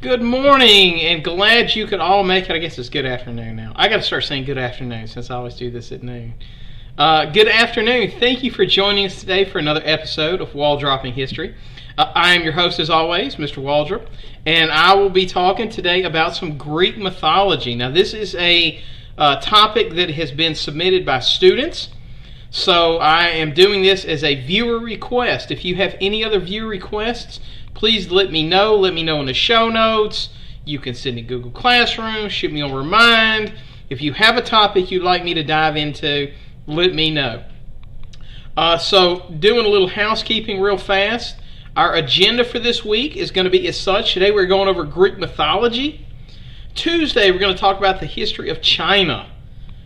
Good morning, and glad you could all make it. I guess it's good afternoon now. I got to start saying good afternoon since I always do this at noon. Good afternoon. Thank you for joining us today for another episode of Wall Dropping History. I am your host, as always, Mr. Waldrop, and I will be talking today about some Greek mythology. Now, this is a topic that has been submitted by students, so I am doing this as a viewer request. If you have any other viewer requests, please let me know. Let me know in the show notes. You can send me Google Classroom, shoot me on Remind. If you have a topic you'd like me to dive into, let me know. So, doing a little housekeeping real fast. Our agenda for this week is going to be as such. Today we're going over Greek mythology. Tuesday we're going to talk about the history of China.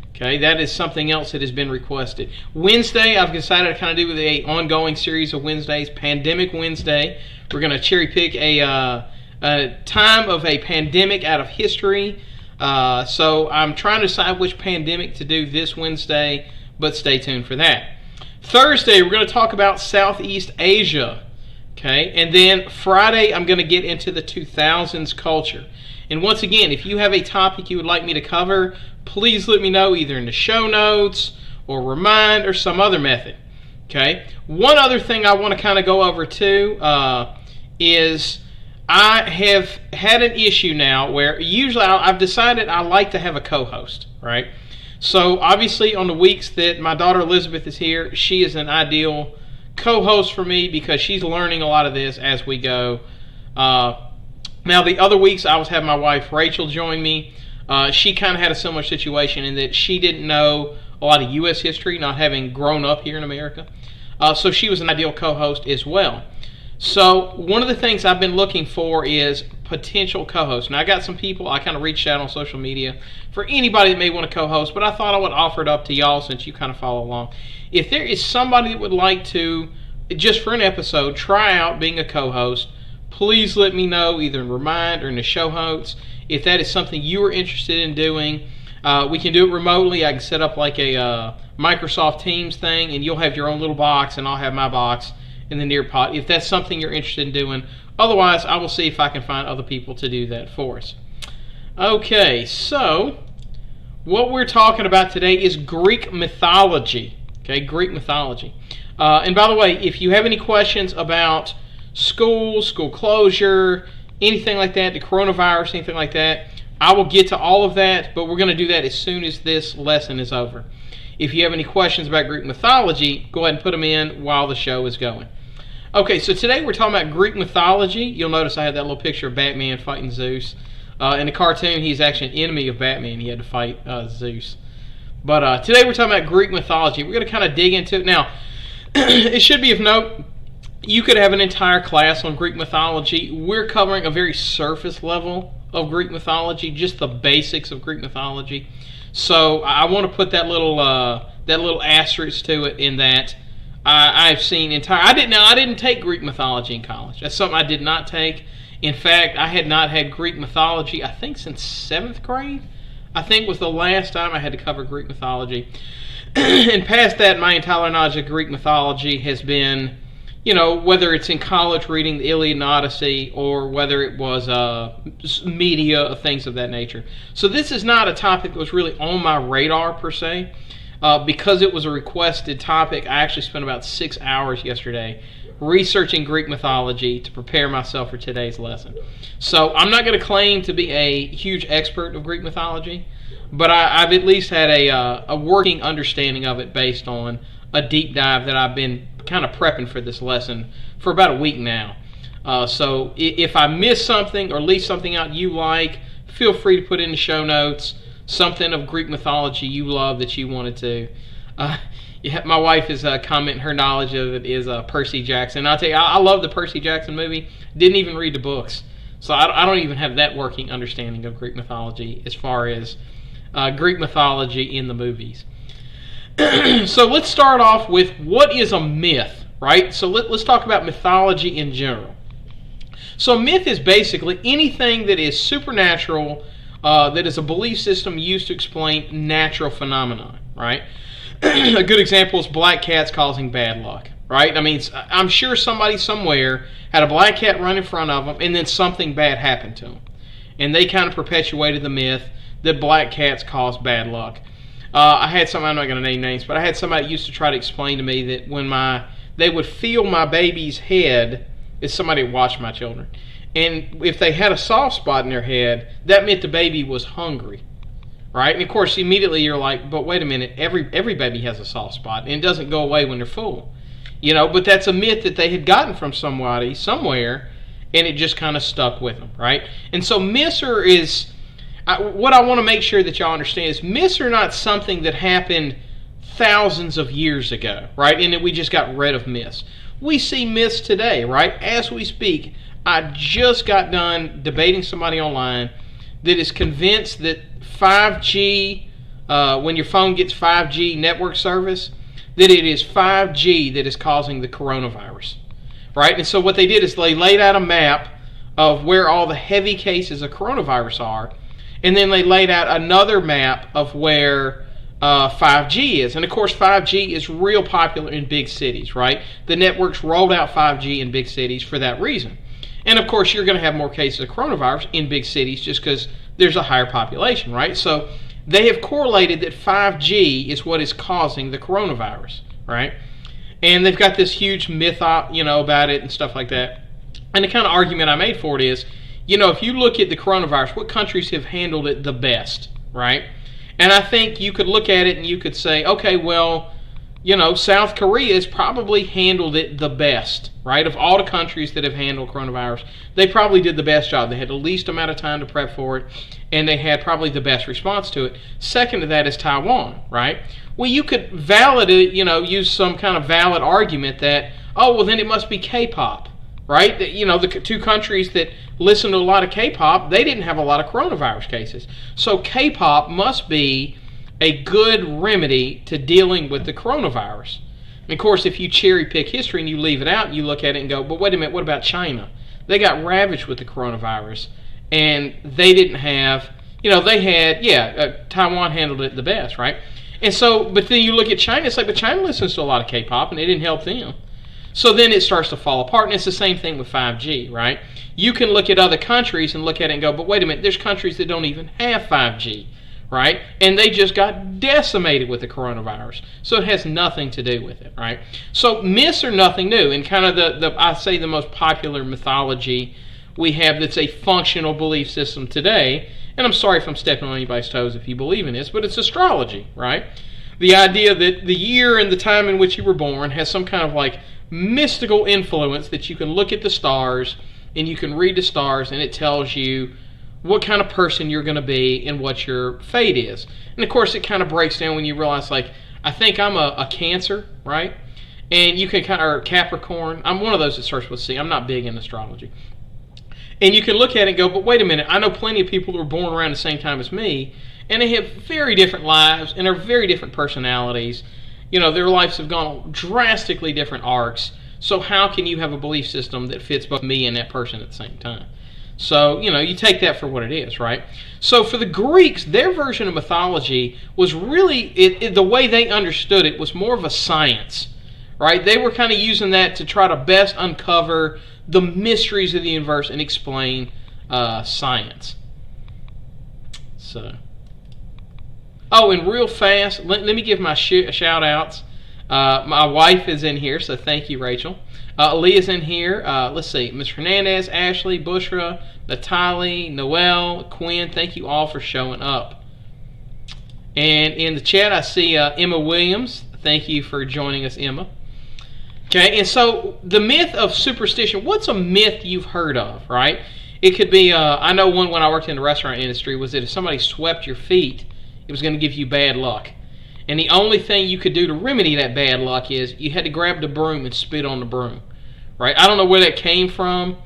Okay, that is something else that has been requested. Wednesday, I've decided to kind of do an ongoing series of Wednesdays, Pandemic Wednesday. We're going to cherry pick a time of a pandemic out of history. So I'm trying to decide which pandemic to do this Wednesday, but stay tuned for that. Thursday, we're going to talk about Southeast Asia. Okay, and then Friday, I'm going to get into the 2000s culture. And once again, if you have a topic you would like me to cover, please let me know either in the show notes or Remind or some other method. Okay. One other thing I want to kind of go over too is I have had an issue now where usually I've decided I like to have a co-host, right? So obviously on the weeks that my daughter Elizabeth is here, she is an ideal co-host for me because she's learning a lot of this as we go. Now, the other weeks, I was having my wife, Rachel, join me. She kind of had a similar situation in that she didn't know a lot of U.S. history, not having grown up here in America. So she was an ideal co-host as well. So one of the things I've been looking for is potential co-hosts. Now, I got some people I kind of reached out on social media for anybody that may want to co-host, but I thought I would offer it up to y'all since you kind of follow along. If there is somebody that would like to, just for an episode, try out being a co-host, please let me know either in Remind or in the show notes. If that is something you are interested in doing, we can do it remotely. I can set up like a Microsoft Teams thing, and you'll have your own little box, and I'll have my box in the Nearpod. If that's something you're interested in doing, otherwise I will see if I can find other people to do that for us. Okay, so what we're talking about today is Greek mythology. Okay, Greek mythology. And by the way, if you have any questions about school closure, anything like that, the coronavirus, anything like that, I will get to all of that, but we're going to do that as soon as this lesson is over. If you have any questions about Greek mythology, go ahead and put them in while the show is going. Okay, so today we're talking about Greek mythology. You'll notice I had that little picture of Batman fighting Zeus. In the cartoon, he's actually an enemy of Batman. He had to fight Zeus. But today we're talking about Greek mythology. We're going to kind of dig into it. Now, it should be of note, you could have an entire class on Greek mythology. We're covering a very surface level of Greek mythology, just the basics of Greek mythology. So I want to put that little asterisk to it in that I've seen entire. I didn't take Greek mythology in college. That's something I did not take. In fact, I had not had Greek mythology, I think, since 7th grade. I think was the last time I had to cover Greek mythology. And past that, my entire knowledge of Greek mythology has been, whether it's in college reading the Iliad and Odyssey or whether it was media, things of that nature. So this is not a topic that was really on my radar per se. Because it was a requested topic, I actually spent about 6 hours yesterday researching Greek mythology to prepare myself for today's lesson. So I'm not going to claim to be a huge expert of Greek mythology, but I've at least had a working understanding of it based on a deep dive that I've been kind of prepping for this lesson for about a week now. So if I miss something or leave something out you like, feel free to put in the show notes something of Greek mythology you love that you wanted to. My wife is commenting her knowledge of it is Percy Jackson. I'll tell you, I love the Percy Jackson movie. Didn't even read the books. So I don't even have that working understanding of Greek mythology as far as Greek mythology in the movies. So let's start off with what is a myth, right? So let's talk about mythology in general. So a myth is basically anything that is supernatural, that is a belief system used to explain natural phenomena, right? A good example is black cats causing bad luck, right? I mean, I'm sure somebody somewhere had a black cat run in front of them and then something bad happened to them. and they kind of perpetuated the myth that black cats cause bad luck. I had somebody, I'm not going to name names, but I had somebody used to try to explain to me that when they would feel my baby's head, as somebody that watched my children, and if they had a soft spot in their head, that meant the baby was hungry, right? And of course, immediately you're like, but wait a minute, every baby has a soft spot, and it doesn't go away when they're full. But that's a myth that they had gotten from somebody, somewhere, and it just kind of stuck with them, right? And so myths what I want to make sure that y'all understand is myths are not something that happened thousands of years ago, right? And that we just got rid of myths. We see myths today, right? As we speak, I just got done debating somebody online that is convinced that 5G, when your phone gets 5G network service, that it is 5G that is causing the coronavirus, right? And so what they did is they laid out a map of where all the heavy cases of coronavirus are, and then they laid out another map of where 5G is. And of course, 5G is real popular in big cities, right? The networks rolled out 5G in big cities for that reason. And of course, you're going to have more cases of coronavirus in big cities just because there's a higher population, right? So they have correlated that 5G is what is causing the coronavirus, right? And they've got this huge myth, about it and stuff like that. And the kind of argument I made for it is, if you look at the coronavirus, what countries have handled it the best, right? And I think you could look at it and you could say, okay, well, South Korea has probably handled it the best, right? Of all the countries that have handled coronavirus, they probably did the best job. They had the least amount of time to prep for it, and they had probably the best response to it. Second to that is Taiwan, right? Well, you could validate, use some kind of valid argument that, then it must be K-pop, right? The two countries that listen to a lot of K-pop, they didn't have a lot of coronavirus cases. So K-pop must be a good remedy to dealing with the coronavirus. And of course, if you cherry pick history and you leave it out, you look at it and go, but wait a minute, what about China? They got ravaged with the coronavirus, and they didn't have, Taiwan handled it the best, right? And so, but then you look at China, it's like, but China listens to a lot of K-pop, and it didn't help them. So then it starts to fall apart, and it's the same thing with 5G, right? You can look at other countries and look at it and go, but wait a minute, there's countries that don't even have 5G, right? And they just got decimated with the coronavirus. So it has nothing to do with it, right? So myths are nothing new, and kind of I say the most popular mythology we have that's a functional belief system today, and I'm sorry if I'm stepping on anybody's toes if you believe in this, but it's astrology, right? The idea that the year and the time in which you were born has some kind of like mystical influence that you can look at the stars and you can read the stars and it tells you what kind of person you're going to be and what your fate is. And of course it kind of breaks down when you realize, like, I think I'm a Cancer, right? And you can or Capricorn. I'm one of those that starts with C. I'm not big in astrology. And you can look at it and go, but wait a minute, I know plenty of people who were born around the same time as me, and they have very different lives and are very different personalities. Their lives have gone on drastically different arcs. So how can you have a belief system that fits both me and that person at the same time? So, you take that for what it is, right? So for the Greeks, their version of mythology was really, the way they understood it was more of a science, right? They were kind of using that to try to best uncover the mysteries of the universe and explain science. So, and real fast, let me give my shout-outs. My wife is in here, so thank you, Rachel. Leah's in here. Let's see. Ms. Hernandez, Ashley, Bushra, Natalie, Noel, Quinn, thank you all for showing up. And in the chat, I see Emma Williams. Thank you for joining us, Emma. Okay, and so the myth of superstition, what's a myth you've heard of, right? It could be, I know one when I worked in the restaurant industry was that if somebody swept your feet, it was going to give you bad luck. And the only thing you could do to remedy that bad luck is you had to grab the broom and spit on the broom, right? I don't know where that came from,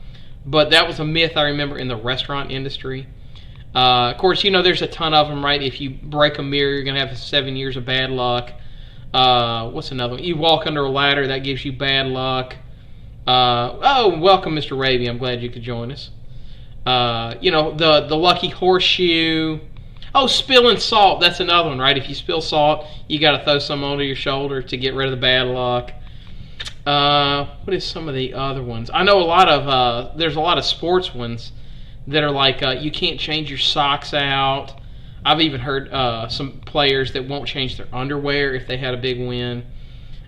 but that was a myth I remember in the restaurant industry. Of course, there's a ton of them, right? If you break a mirror, you're going to have 7 years of bad luck. What's another one? You walk under a ladder, that gives you bad luck. Welcome, Mr. Raby. I'm glad you could join us. The lucky horseshoe. Oh, spilling salt. That's another one, right? If you spill salt, you got to throw some onto your shoulder to get rid of the bad luck. What is some of the other ones? I know there's a lot of sports ones that are like you can't change your socks out. I've even heard some players that won't change their underwear if they had a big win.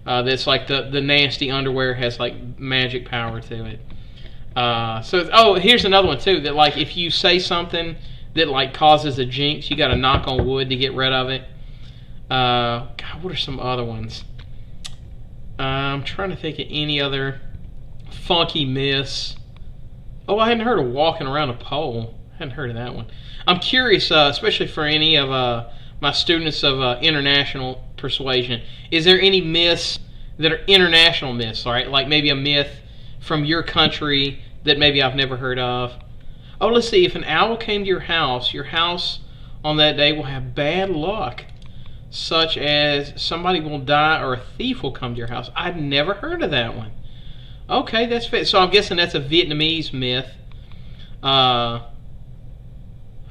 That's like the nasty underwear has like magic power to it. Here's another one too, that like if you say something that like causes a jinx, you got to knock on wood to get rid of it. God, what are some other ones? I'm trying to think of any other funky myths. Oh, I hadn't heard of walking around a pole. I hadn't heard of that one. I'm curious, especially for any of my students of international persuasion, is there any myths that are international myths, all right? Like maybe a myth from your country that maybe I've never heard of. Oh, let's see. If an owl came to your house on that day will have bad luck, such as somebody will die or a thief will come to your house. I'd never heard of that one. Okay, that's fit. So I'm guessing that's a Vietnamese myth.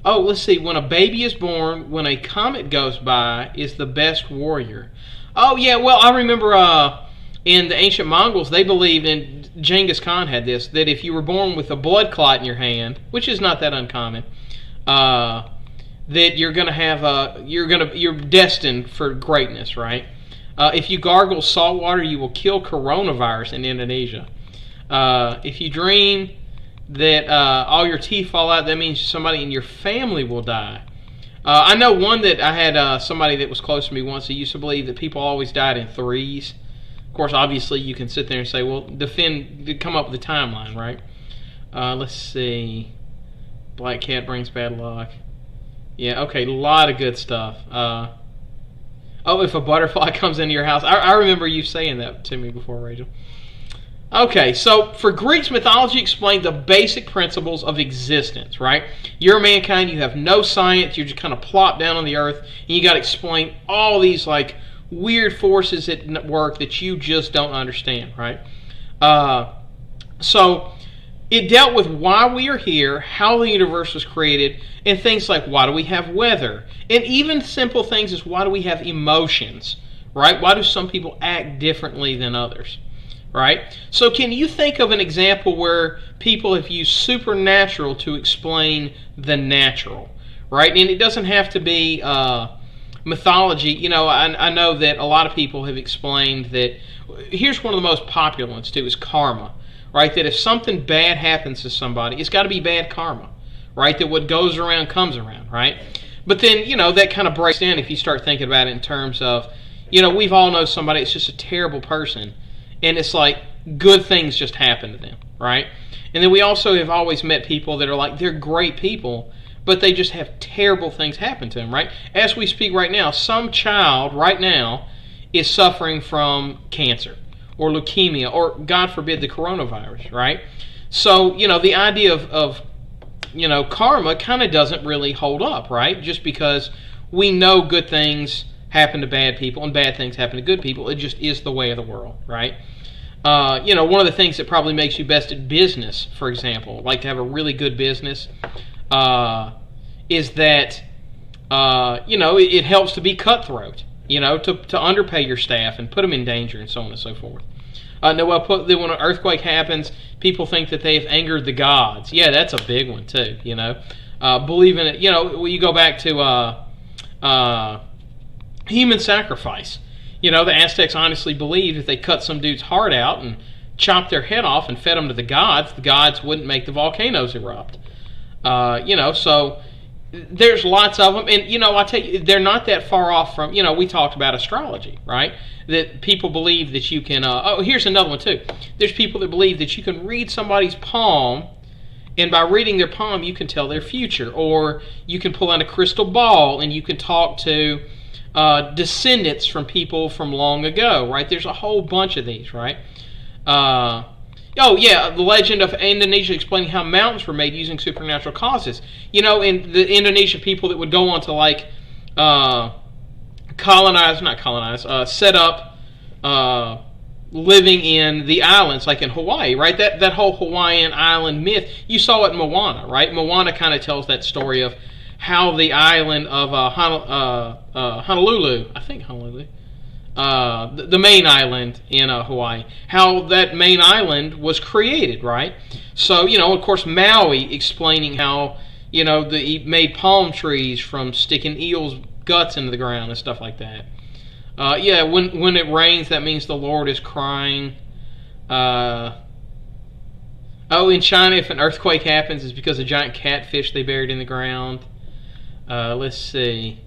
Let's see. When a baby is born, when a comet goes by, is the best warrior. Oh, yeah. Well, I remember in the ancient Mongols, they believed, and Genghis Khan had this, that if you were born with a blood clot in your hand, which is not that uncommon, that you're going to have you're destined for greatness, right? If you gargle salt water, you will kill coronavirus in Indonesia. If you dream that all your teeth fall out, that means somebody in your family will die. I know one that I had somebody that was close to me once. He used to believe that people always died in threes. Of course, obviously, you can sit there and say, well, come up with a timeline, right? Let's see. Black cat brings bad luck. Yeah, okay, a lot of good stuff. If a butterfly comes into your house. I remember you saying that to me before, Rachel. Okay, so for Greek mythology, explain the basic principles of existence, right? You're mankind, you have no science, you're just kind of plopped down on the earth, and you got to explain all these like weird forces at work that you just don't understand, right? So it dealt with why we are here, how the universe was created, and things like why do we have weather, and even simple things as why do we have emotions, right? Why do some people act differently than others? Right? So can you think of an example where people have used supernatural to explain the natural? Right? And it doesn't have to be mythology. You know, I know that a lot of people have explained that. Here's one of the most popular ones too, is karma. Right? That if something bad happens to somebody, it's got to be bad karma. Right? That what goes around comes around. Right? But then, you know, that kind of breaks down if you start thinking about it in terms of, you know, we've all known somebody that's just a terrible person. And it's like good things just happen to them, right? And then we also have always met people that are like, they're great people, but they just have terrible things happen to them, right? As we speak right now, some child right now is suffering from cancer or leukemia or, God forbid, the coronavirus, right? So, you know, the idea of you know, karma kind of doesn't really hold up, right? Just because we know good things happen to bad people and bad things happen to good people. It just is the way of the world, right? You know, one of the things that probably makes you best at business, for example, like to have a really good business, is that, you know, it helps to be cutthroat, you know, to underpay your staff and put them in danger and so on and so forth. When an earthquake happens, people think that they have angered the gods. Yeah, that's a big one too, you know. Believe in it, you know, when you go back to human sacrifice. You know, the Aztecs honestly believed if they cut some dude's heart out and chopped their head off and fed them to the gods wouldn't make the volcanoes erupt. You know, so there's lots of them. And, you know, I tell you, they're not that far off from, you know, we talked about astrology, right? That people believe that you can, here's another one too. There's people that believe that you can read somebody's palm, and by reading their palm, you can tell their future. Or you can pull out a crystal ball and you can talk to descendants from people from long ago, right? There's a whole bunch of these, right? The legend of Indonesia explaining how mountains were made using supernatural causes. You know, in the Indonesian people that would go on to like set up living in the islands, like in Hawaii, right? That whole Hawaiian island myth, you saw it in Moana, right? Moana kind of tells that story of how the island of Honolulu, the main island in Hawaii, how that main island was created, right? So, of course, Maui explaining how, he made palm trees from sticking eels' guts into the ground and stuff like that. Yeah, when it rains, that means the Lord is crying. In China, if an earthquake happens, it's because a giant catfish they buried in the ground. Let's see.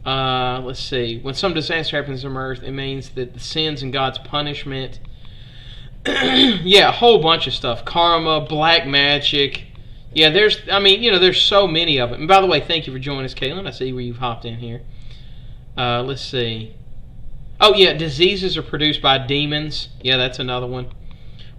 When some disaster happens on Earth, it means that the sins and God's punishment. Yeah, a whole bunch of stuff. Karma, black magic. Yeah, there's so many of it. And by the way, thank you for joining us, Caitlin. I see where you've hopped in here. Let's see. Oh, yeah, diseases are produced by demons. Yeah, that's another one.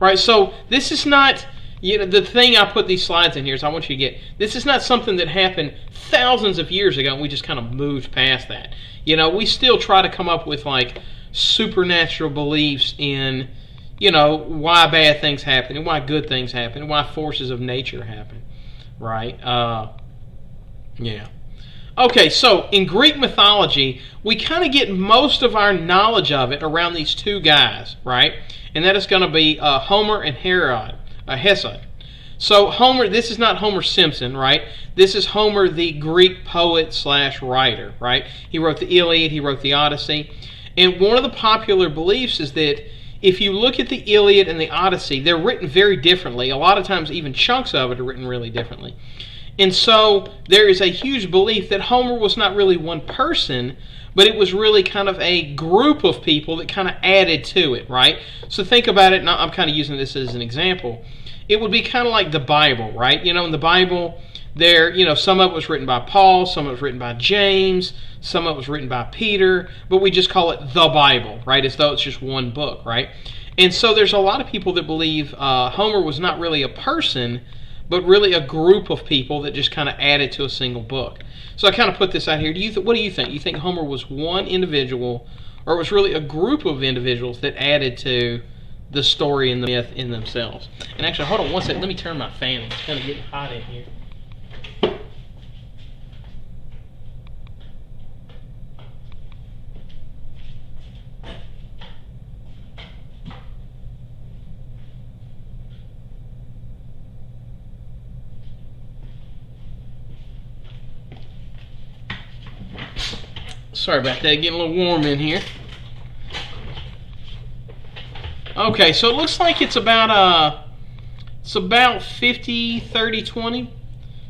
Right, so this is not, the thing I put these slides in here is I want you to get, this is not something that happened thousands of years ago and we just kind of moved past that. We still try to come up with, like, supernatural beliefs in, why bad things happen and why good things happen and why forces of nature happen. Right? Yeah. Okay, so in Greek mythology, we kind of get most of our knowledge of it around these two guys, right? And that is going to be Homer and Hesiod. So Homer, this is not Homer Simpson, right? This is Homer, the Greek poet / writer, right? He wrote the Iliad, he wrote the Odyssey. And one of the popular beliefs is that if you look at the Iliad and the Odyssey, they're written very differently. A lot of times even chunks of it are written really differently. And so there is a huge belief that Homer was not really one person, but it was really kind of a group of people that kind of added to it, right? So think about it, and I'm kind of using this as an example. It would be kind of like the Bible, right? In the Bible, some of it was written by Paul, some of it was written by James, some of it was written by Peter, but we just call it the Bible, right? As though it's just one book, right? And so there's a lot of people that believe Homer was not really a person, but really a group of people that just kind of added to a single book. So I kind of put this out here. What do you think? You think Homer was one individual, or it was really a group of individuals that added to the story and the myth in themselves? And actually, hold on one second. Let me turn my fan. It's kind of getting hot in here. Sorry about that, getting a little warm in here. Okay, so it looks like it's about 50, 30, 20.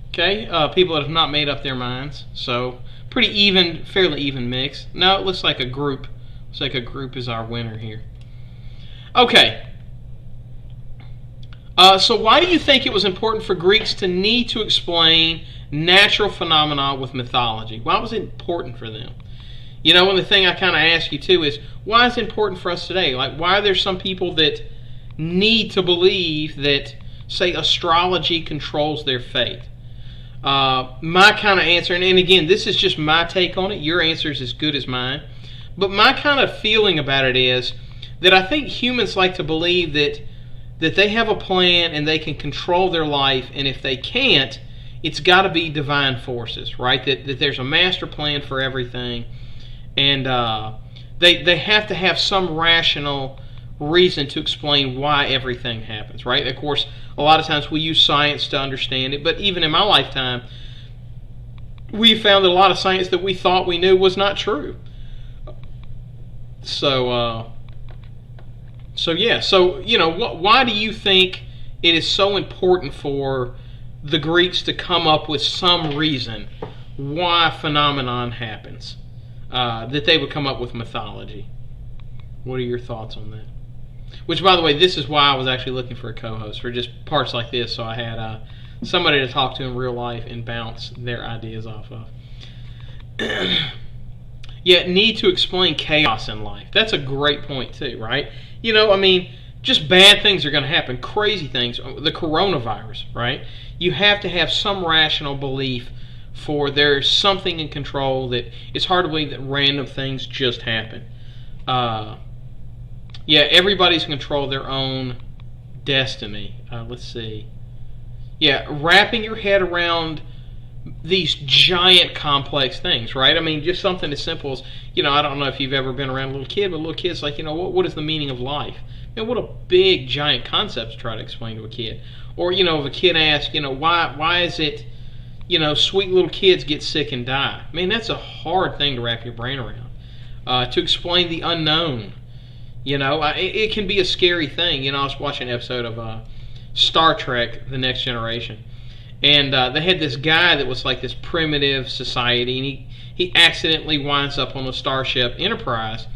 Okay, people that have not made up their minds. So pretty even, fairly even mix. No, it looks like a group. Looks like a group is our winner here. Okay. So why do you think it was important for Greeks to need to explain natural phenomena with mythology? Why was it important for them? And the thing I kind of ask you too is, why is it important for us today? Like, why are there some people that need to believe that, say, astrology controls their fate? My kind of answer, and again, this is just my take on it. Your answer is as good as mine. But my kind of feeling about it is that I think humans like to believe that they have a plan and they can control their life, and if they can't, it's got to be divine forces, right? That there's a master plan for everything. And they have to have some rational reason to explain why everything happens, right? Of course, a lot of times we use science to understand it, but even in my lifetime, we found that a lot of science that we thought we knew was not true. So why do you think it is so important for the Greeks to come up with some reason why a phenomenon happens? That they would come up with mythology. What are your thoughts on that? Which, by the way, this is why I was actually looking for a co-host for just parts like this, so I had somebody to talk to in real life and bounce their ideas off of. Yeah, need to explain chaos in life. That's a great point too, right? Just bad things are going to happen, crazy things. The coronavirus, right? You have to have some rational belief for there's something in control, that it's hard to believe that random things just happen. Everybody's in control of their own destiny. Let's see. Yeah, wrapping your head around these giant complex things, right? I mean, just something as simple as, I don't know if you've ever been around a little kid, but a little kid's like, what is the meaning of life? What a big, giant concept to try to explain to a kid. Or, if a kid asks, why is it, sweet little kids get sick and die? Man, that's a hard thing to wrap your brain around. To explain the unknown, it can be a scary thing. I was watching an episode of Star Trek, The Next Generation. And they had this guy that was like this primitive society, and he accidentally winds up on the starship Enterprise.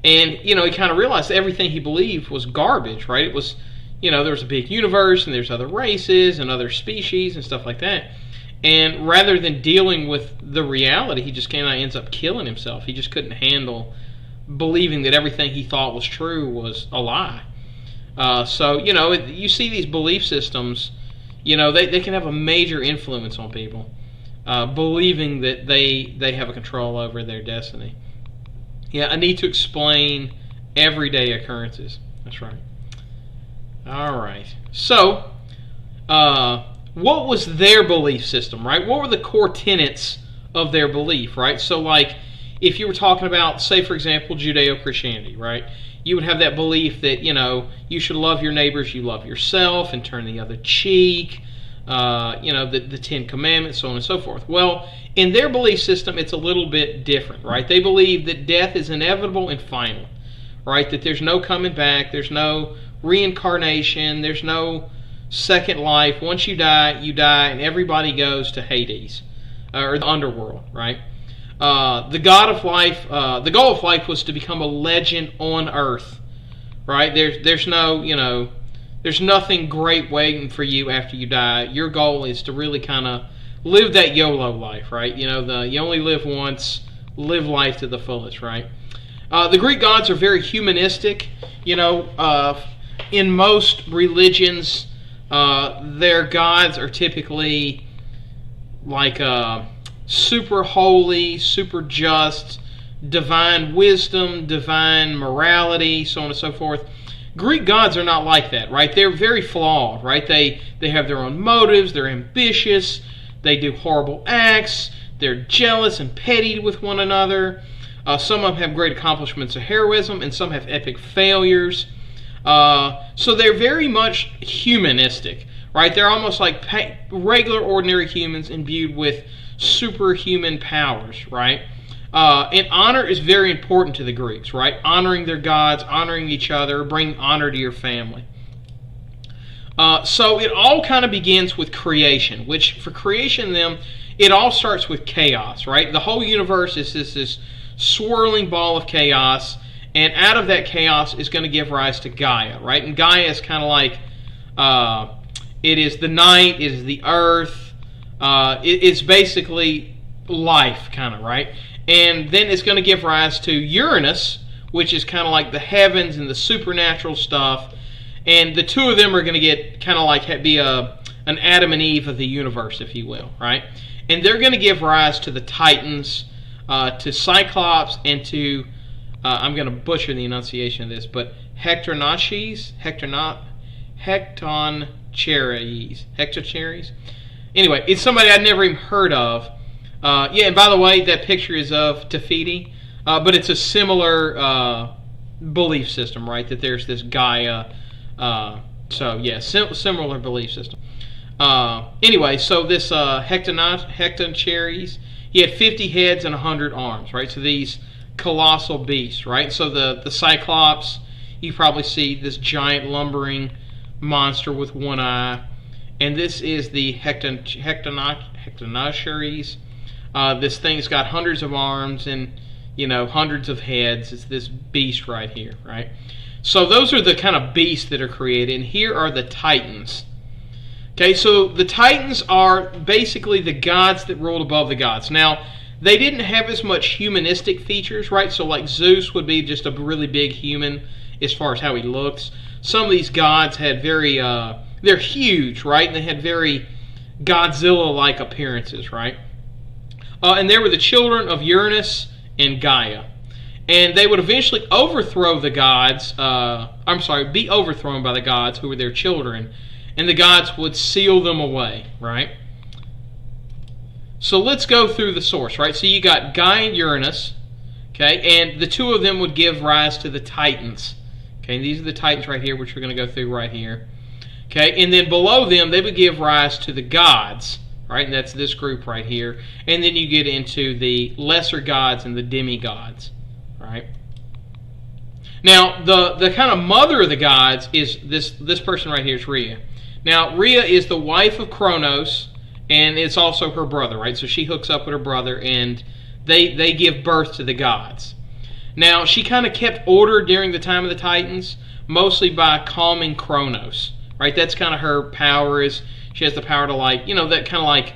And, he kind of realized that everything he believed was garbage, right? It was, there was a big universe, and there's other races and other species and stuff like that. And rather than dealing with the reality, he just kind of ends up killing himself. He just couldn't handle believing that everything he thought was true was a lie. So, you see these belief systems, they can have a major influence on people, believing that they have a control over their destiny. Yeah, I need to explain everyday occurrences. That's right. All right. So, what was their belief system, right? What were the core tenets of their belief, right? So, like, if you were talking about, say, for example, Judeo-Christianity, right? You would have that belief that, you should love your neighbors, you love yourself, and turn the other cheek, the Ten Commandments, so on and so forth. Well, in their belief system, it's a little bit different, right? They believe that death is inevitable and final, right? That there's no coming back, there's no reincarnation, there's no second life. Once you die, and everybody goes to Hades, or the Underworld, right? The God of life, the goal of life was to become a legend on Earth, right? There's no, there's nothing great waiting for you after you die. Your goal is to really kind of live that YOLO life, right? You only live once, live life to the fullest, right? The Greek gods are very humanistic. In most religions, their gods are typically like super holy, super just, divine wisdom, divine morality, so on and so forth. Greek gods are not like that, right? They're very flawed, right? They have their own motives, they're ambitious, they do horrible acts, they're jealous and petty with one another. Some of them have great accomplishments of heroism, and some have epic failures. So they're very much humanistic, right? They're almost like regular, ordinary humans imbued with superhuman powers, right? And honor is very important to the Greeks, right? Honoring their gods, honoring each other, bringing honor to your family. So it all kind of begins with creation, which for creation it all starts with chaos, right? The whole universe is this swirling ball of chaos, and out of that chaos is going to give rise to Gaia, right? And Gaia is kind of like, it is the night, it is the earth, it's basically life, kind of, right? And then it's going to give rise to Uranus, which is kind of like the heavens and the supernatural stuff. And the two of them are going to get kind of like be an Adam and Eve of the universe, if you will, right? And they're going to give rise to the Titans, to Cyclops, and to, I'm going to butcher the enunciation of this, but Hectornaches. Anyway, it's somebody I'd never even heard of. And by the way, that picture is of Tafiti, but it's a similar belief system, right? That there's this Gaia. Similar belief system. Anyway, so this Hectornaches, he had 50 heads and 100 arms, right? So these colossal beasts, right? So the Cyclops, you probably see this giant lumbering monster with one eye. And this is the Hectornaches. This thing's got hundreds of arms and, hundreds of heads. It's this beast right here, right? So those are the kind of beasts that are created. And here are the Titans. Okay, so the Titans are basically the gods that ruled above the gods. Now, they didn't have as much humanistic features, right? So like Zeus would be just a really big human as far as how he looks. Some of these gods had they're huge, right? And they had very Godzilla-like appearances, right? And they were the children of Uranus and Gaia. And they would eventually overthrow the gods, be overthrown by the gods who were their children, and the gods would seal them away, right? So let's go through the source, right? So you got Gaia and Uranus, okay, and the two of them would give rise to the Titans. Okay, and these are the Titans right here, which we're going to go through right here. Okay, and then below them, they would give rise to the gods, right? And that's this group right here. And then you get into the lesser gods and the demigods, right? Now, the kind of mother of the gods is this person right here is Rhea. Now, Rhea is the wife of Chronos, and it's also her brother, right? So she hooks up with her brother, and they give birth to the gods. Now, she kind of kept order during the time of the Titans, mostly by calming Chronos, right? That's kind of her power, is she has the power to, like, you know, that kind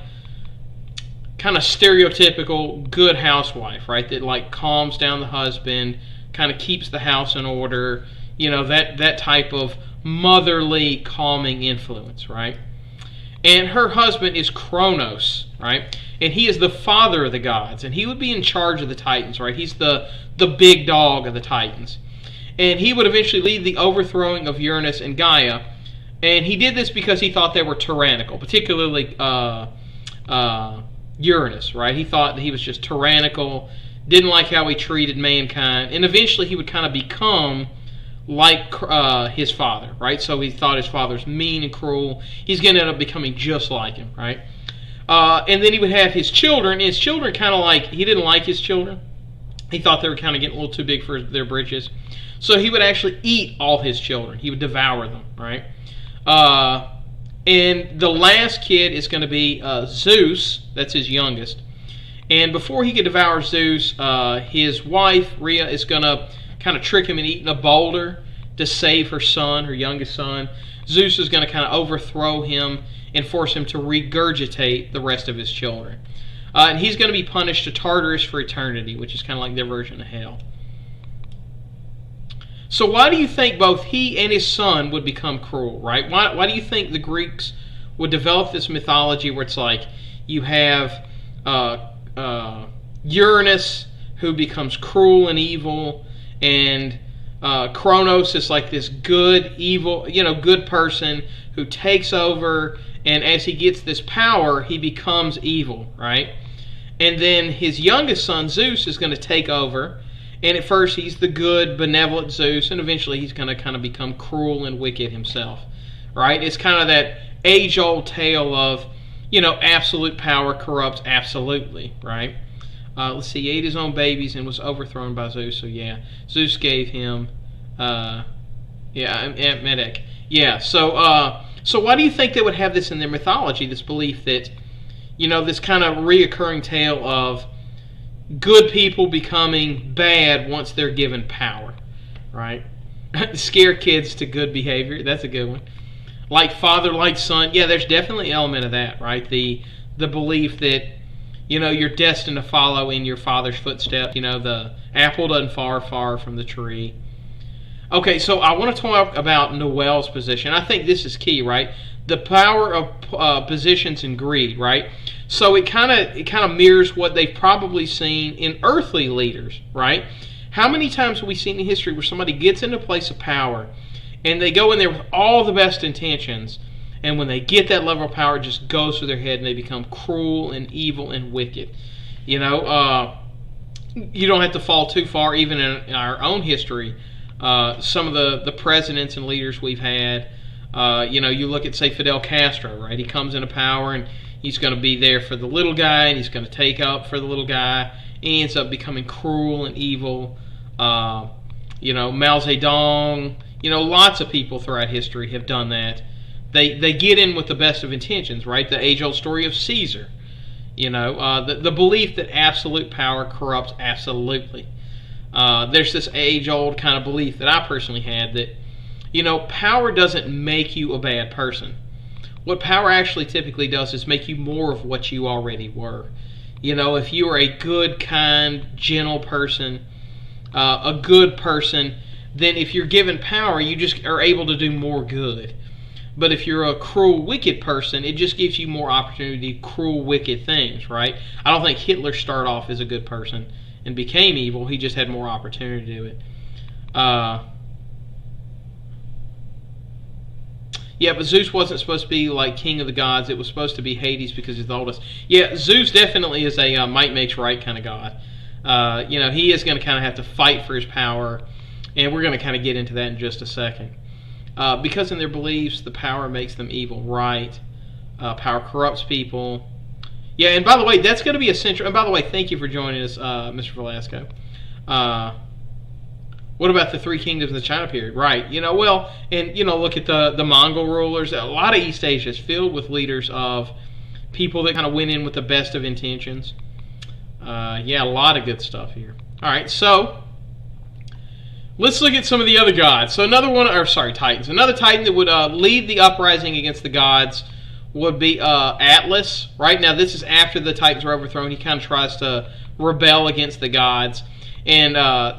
of stereotypical good housewife, right? That, like, calms down the husband, kind of keeps the house in order, you know, that type of motherly calming influence, right? And her husband is Chronos, right? And he is the father of the gods, and he would be in charge of the Titans, right? He's the big dog of the Titans. And he would eventually lead the overthrowing of Uranus and Gaia, and he did this because he thought they were tyrannical, particularly Uranus, right? He thought that he was just tyrannical, didn't like how he treated mankind, and eventually he would kind of become like his father, right? So he thought his father's mean and cruel. He's going to end up becoming just like him, right? And then he would have his children, and his children kind of like, he didn't like his children. He thought they were kind of getting a little too big for their britches. So he would actually eat all his children. He would devour them, right? And the last kid is going to be Zeus. That's his youngest. And before he could devour Zeus, his wife, Rhea, is going to kind of trick him into eating a boulder to save her son, her youngest son. Zeus is going to kind of overthrow him and force him to regurgitate the rest of his children. And he's going to be punished to Tartarus for eternity, which is kind of like their version of hell. So why do you think both he and his son would become cruel, right? Why do you think the Greeks would develop this mythology where it's like you have Uranus, who becomes cruel and evil, and Chronos is like this good, evil, good person who takes over, and as he gets this power, he becomes evil, right? And then his youngest son, Zeus, is going to take over, and at first he's the good, benevolent Zeus, and eventually he's going to kind of become cruel and wicked himself, right? It's kind of that age-old tale of, absolute power corrupts absolutely, right? Let's see, he ate his own babies and was overthrown by Zeus. So yeah, Zeus gave him, Medek. Yeah, so why do you think they would have this in their mythology, this belief that, this kind of reoccurring tale of good people becoming bad once they're given power, right? Scare kids to good behavior, that's a good one. Like father, like son, yeah, there's definitely an element of that, right? The belief that, you're destined to follow in your father's footsteps. The apple doesn't fall far from the tree. Okay, so I want to talk about Noel's position. I think this is key, right? The power of positions and greed, right? So it kind of mirrors what they've probably seen in earthly leaders, right? How many times have we seen in history where somebody gets into a place of power and they go in there with all the best intentions, and when they get that level of power, it just goes through their head and they become cruel and evil and wicked. You don't have to fall too far, even in our own history. Some of the presidents and leaders we've had, you look at, say, Fidel Castro, right? He comes into power and he's going to be there for the little guy, and he's going to take up for the little guy. He ends up becoming cruel and evil. Mao Zedong, lots of people throughout history have done that. They get in with the best of intentions, right? The age-old story of Caesar. The belief that absolute power corrupts absolutely. There's this age-old kind of belief that I personally had that, power doesn't make you a bad person. What power actually typically does is make you more of what you already were. If you are a good, kind, gentle person, a good person, then if you're given power, you just are able to do more good. But if you're a cruel, wicked person, it just gives you more opportunity to do cruel, wicked things, right? I don't think Hitler started off as a good person and became evil. He just had more opportunity to do it. Yeah, but Zeus wasn't supposed to be like king of the gods. It was supposed to be Hades because he's the oldest. Yeah, Zeus definitely is a might makes right kind of god. He is going to kind of have to fight for his power, and we're going to kind of get into that in just a second. Because in their beliefs, the power makes them evil, right? Power corrupts people. Yeah, and by the way, that's going to be a central... And by the way, thank you for joining us, Mr. Velasco. What about the three kingdoms of the China period? Right. Look at the Mongol rulers. A lot of East Asia is filled with leaders of people that kind of went in with the best of intentions. A lot of good stuff here. All right, so let's look at some of the other gods. So Titans. Another Titan that would lead the uprising against the gods would be Atlas. Right now, this is after the Titans were overthrown. He kind of tries to rebel against the gods. And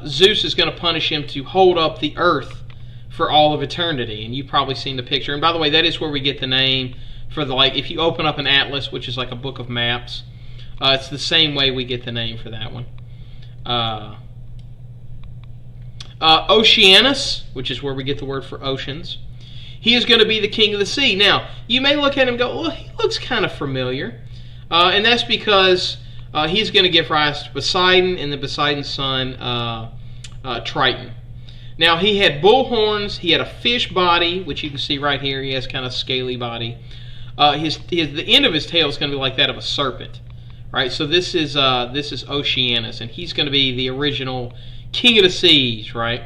Zeus is going to punish him to hold up the earth for all of eternity. And you've probably seen the picture. And by the way, that is where we get the name for if you open up an atlas, which is like a book of maps, it's the same way we get the name for that one. Oceanus, which is where we get the word for oceans. He is going to be the king of the sea. Now, you may look at him and go, well, he looks kind of familiar. And that's because... he's going to give rise to Poseidon and the Poseidon's son, Triton. Now, he had bull horns. He had a fish body, which you can see right here. He has kind of scaly body. The end of his tail is going to be like that of a serpent, right? So this is Oceanus, and he's going to be the original king of the seas, right?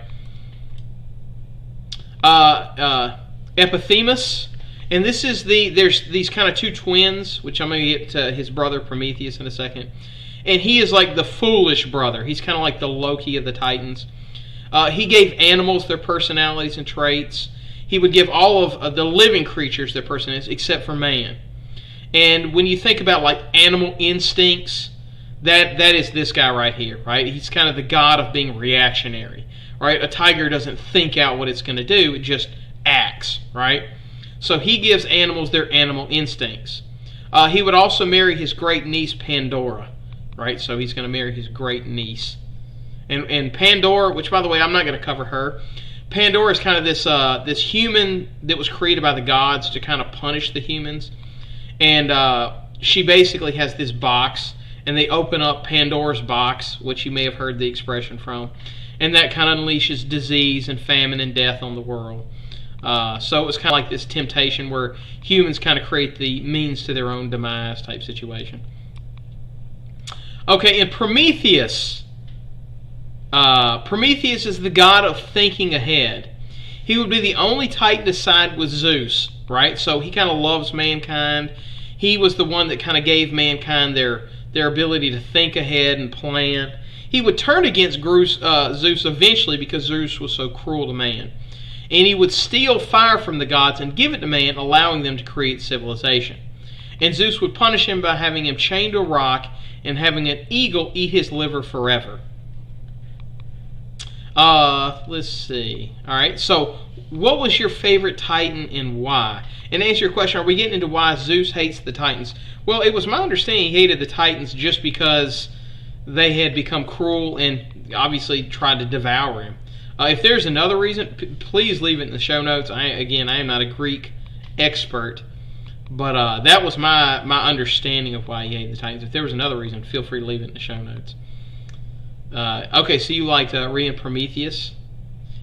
Epiphanes. And this is there's these kind of two twins, which I'm going to get to his brother Prometheus in a second. And he is like the foolish brother. He's kind of like the Loki of the Titans. He gave animals their personalities and traits. He would give all of the living creatures their personalities, except for man. And when you think about like animal instincts, that is this guy right here, right? He's kind of the god of being reactionary, right? A tiger doesn't think out what it's going to do. It just acts, right? So he gives animals their animal instincts. He would also marry his great niece Pandora, right? So he's going to marry his great niece. And Pandora, which by the way, I'm not going to cover her. Pandora is kind of this human that was created by the gods to kind of punish the humans. And she basically has this box, and they open up Pandora's box, which you may have heard the expression from. And that kind of unleashes disease and famine and death on the world. So it was kind of like this temptation where humans kind of create the means to their own demise type situation. Okay, and Prometheus. Prometheus is the god of thinking ahead. He would be the only Titan to side with Zeus, right? So he kind of loves mankind. He was the one that kind of gave mankind their ability to think ahead and plan. He would turn against Zeus eventually because Zeus was so cruel to man. And he would steal fire from the gods and give it to man, allowing them to create civilization. And Zeus would punish him by having him chained to a rock and having an eagle eat his liver forever. Let's see. All right, so what was your favorite Titan and why? And to answer your question, are we getting into why Zeus hates the Titans? Well, it was my understanding he hated the Titans just because they had become cruel and obviously tried to devour him. If there's another reason, please leave it in the show notes. I am not a Greek expert, but that was my understanding of why he hated the Titans. If there was another reason, feel free to leave it in the show notes. Okay, so you liked Rhea and Prometheus?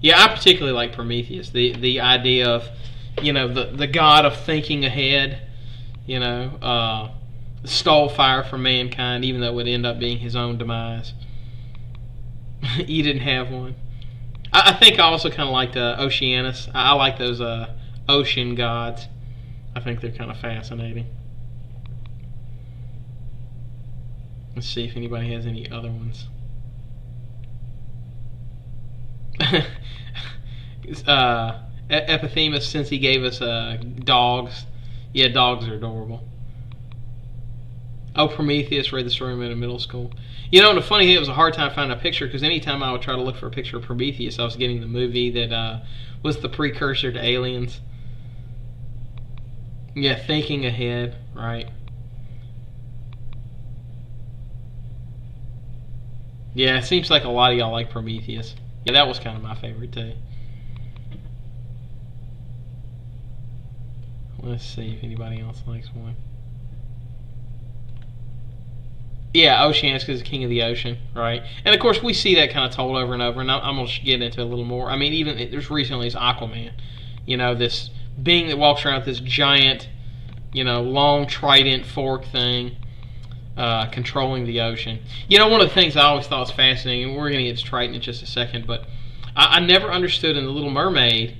Yeah, I particularly like Prometheus. The idea of, the god of thinking ahead, stole fire from mankind, even though it would end up being his own demise. You didn't have one. I think I also kind of liked Oceanus. I like those ocean gods. I think they're kind of fascinating. Let's see if anybody has any other ones. Epiphanes, since he gave us dogs. Yeah, dogs are adorable. Oh, Prometheus, read the story in middle school. And the funny thing, it was a hard time finding a picture because anytime I would try to look for a picture of Prometheus, I was getting the movie that was the precursor to Aliens. Yeah, thinking ahead, right? Yeah, it seems like a lot of y'all like Prometheus. Yeah, that was kind of my favorite too. Let's see if anybody else likes one. Yeah, Oceanus is the king of the ocean, right? And of course, we see that kind of told over and over. And I'm going to get into it a little more. I mean, even there's recently is Aquaman. You know, this being that walks around with this giant, you know, long trident fork thing, controlling the ocean. You know, one of the things I always thought was fascinating, and we're going to get to Triton in just a second, but I never understood in The Little Mermaid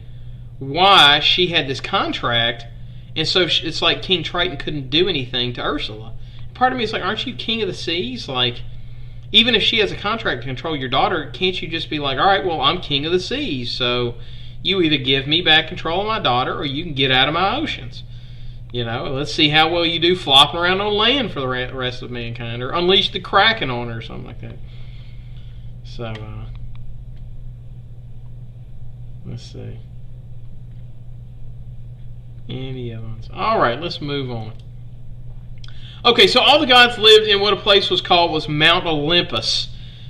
why she had this contract, and so it's like King Triton couldn't do anything to Ursula. Part of me is like, aren't you king of the seas? Like, even if she has a contract to control your daughter, can't you just be like, all right, well, I'm king of the seas, so you either give me back control of my daughter or you can get out of my oceans. You know, let's see how well you do flopping around on land for the rest of mankind, or unleash the Kraken on her or something like that. So, let's see. Any other ones? All right, let's move on. Okay, so all the gods lived in what a place was called was Mount Olympus.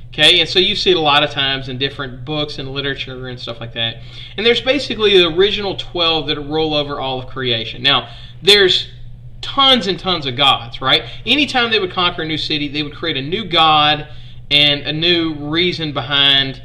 Okay, and so you see it a lot of times in different books and literature and stuff like that. And there's basically the original 12 that rule over all of creation. Now, there's tons and tons of gods, right? Anytime they would conquer a new city, they would create a new god and a new reason behind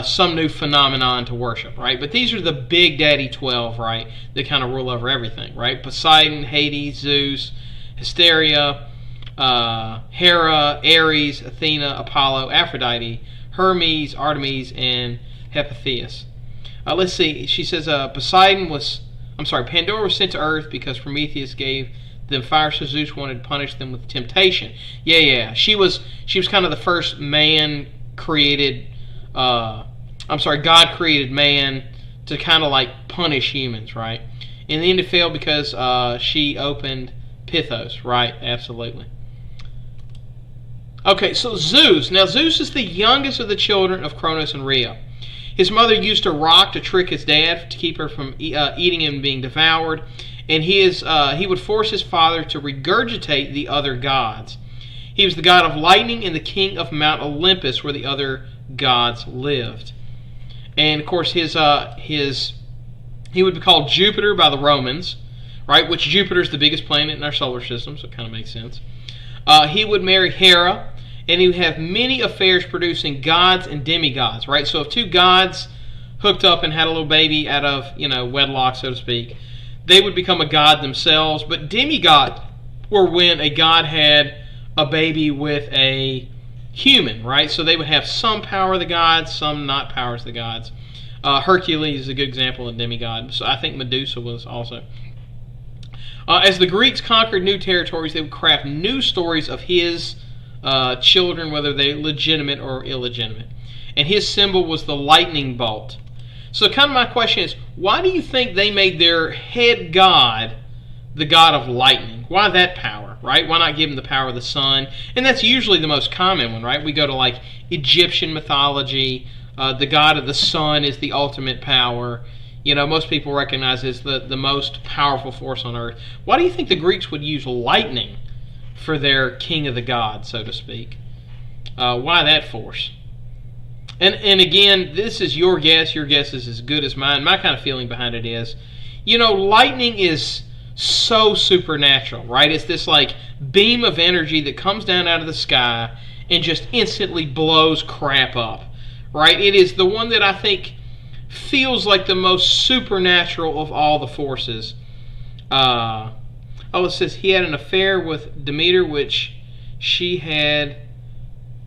some new phenomenon to worship, right? But these are the big daddy 12, right? That kind of rule over everything, right? Poseidon, Hades, Zeus, Hysteria, Hera, Ares, Athena, Apollo, Aphrodite, Hermes, Artemis, and Hephaestus. Let's see. She says Pandora was sent to Earth because Prometheus gave them fire, so Zeus wanted to punish them with temptation. Yeah. She was kind of the first man created. God created man to kind of like punish humans, right? In the end, it failed because she opened Pythos, right? Absolutely. Okay, so Zeus. Now, Zeus is the youngest of the children of Chronos and Rhea. His mother used a rock to trick his dad to keep her from eating him and being devoured, and he would force his father to regurgitate the other gods. He was the god of lightning and the king of Mount Olympus, where the other gods lived. And of course, he would be called Jupiter by the Romans, right? Which Jupiter is the biggest planet in our solar system, so it kind of makes sense. He would marry Hera, and he would have many affairs producing gods and demigods, right? So if two gods hooked up and had a little baby out of, wedlock, so to speak, they would become a god themselves. But demigods were when a god had a baby with a human, right? So they would have some power of the gods, some not powers of the gods. Hercules is a good example of demigod. So I think Medusa was also. As the Greeks conquered new territories, they would craft new stories of his children, whether they're legitimate or illegitimate. And his symbol was the lightning bolt. So kind of my question is, why do you think they made their head god the god of lightning? Why that power, right? Why not give him the power of the sun? And that's usually the most common one, right? We go to like Egyptian mythology. The god of the sun is the ultimate power. Most people recognize it as the most powerful force on earth. Why do you think the Greeks would use lightning for their king of the gods, so to speak? Why that force? And again, this is your guess. Your guess is as good as mine. My kind of feeling behind it is, lightning is so supernatural, right? It's this like beam of energy that comes down out of the sky and just instantly blows crap up, right? It is the one that I think feels like the most supernatural of all the forces. It says he had an affair with Demeter, which she had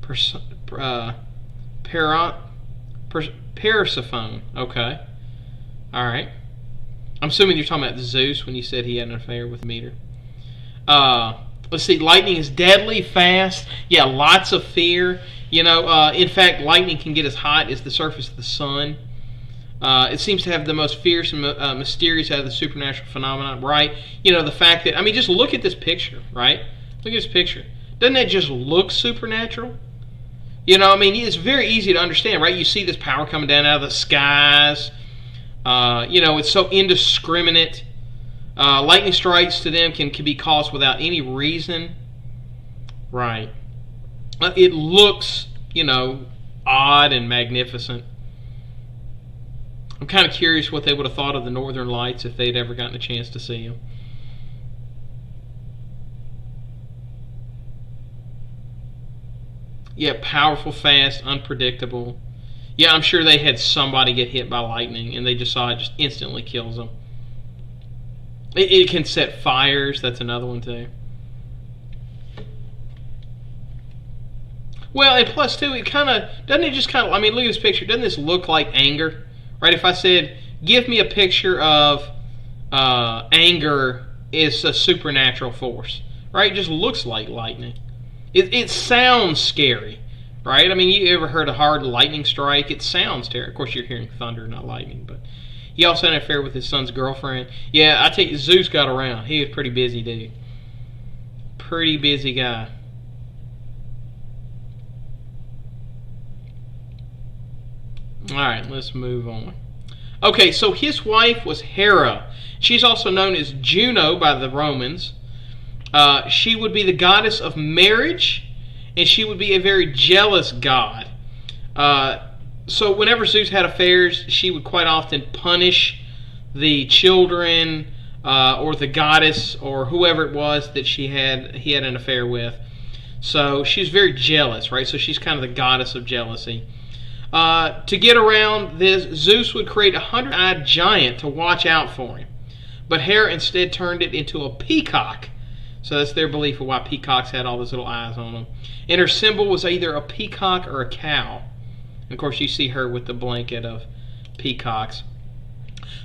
Persephone. Okay. Alright. I'm assuming you're talking about Zeus when you said he had an affair with Demeter. Let's see, lightning is deadly fast. Yeah, lots of fear. In fact, lightning can get as hot as the surface of the sun. It seems to have the most fierce and mysterious out of the supernatural phenomenon, right? The fact that, just look at this picture, right? Look at this picture. Doesn't that just look supernatural? It's very easy to understand, right? You see this power coming down out of the skies. It's so indiscriminate. Lightning strikes to them can be caused without any reason. Right. It looks, odd and magnificent. I'm kind of curious what they would have thought of the Northern Lights if they'd ever gotten a chance to see them. Yeah, powerful, fast, unpredictable. Yeah, I'm sure they had somebody get hit by lightning, and they just saw it just instantly kills them. It can set fires. That's another one, too. Well, and plus, too, it kind of... Doesn't it just kind of... I mean, look at this picture. Doesn't this look like anger? Right? If I said, give me a picture of anger is a supernatural force. Right? It just looks like lightning. It sounds scary. Right? I mean, you ever heard a hard lightning strike? It sounds terrible. Of course, you're hearing thunder, not lightning. But he also had an affair with his son's girlfriend. Yeah, I tell you, Zeus got around. He was a pretty busy dude. Pretty busy guy. Alright, let's move on. Okay, so his wife was Hera. She's also known as Juno by the Romans. She would be the goddess of marriage, and she would be a very jealous god. So whenever Zeus had affairs, she would quite often punish the children or the goddess or whoever it was that he had an affair with. So she's very jealous, right? So she's kind of the goddess of jealousy. To get around this, Zeus would create a 100-eyed giant to watch out for him. But Hera instead turned it into a peacock. So that's their belief of why peacocks had all those little eyes on them. And her symbol was either a peacock or a cow. And of course, you see her with the blanket of peacocks.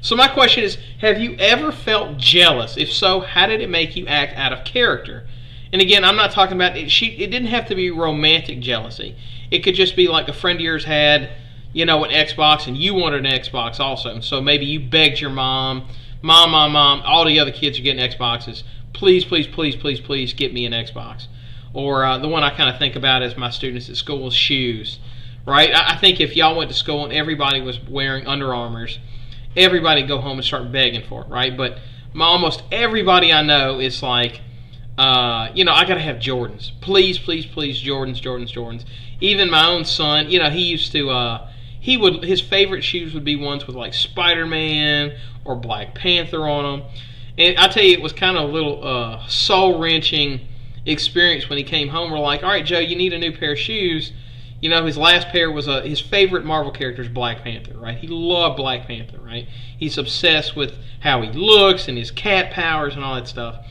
So my question is, have you ever felt jealous? If so, how did it make you act out of character? And again, I'm not talking about it. It didn't have to be romantic jealousy. It could just be like a friend of yours had, an Xbox, and you wanted an Xbox also. So maybe you begged your mom, all the other kids are getting Xboxes. Please, please, please, please, please get me an Xbox. Or the one I kind of think about as my students at school is shoes. Right? I think if y'all went to school and everybody was wearing Under Armours, everybody would go home and start begging for it, right? But almost everybody I know is like, I got to have Jordans. Please, please, please, Jordans. Even my own son, he used to, his favorite shoes would be ones with like Spider-Man or Black Panther on them. And I tell you, it was kind of a little soul-wrenching experience when he came home. We're like, all right, Joe, you need a new pair of shoes. His last pair was his favorite Marvel character is Black Panther, right? He loved Black Panther, right? He's obsessed with how he looks and his cat powers and all that stuff.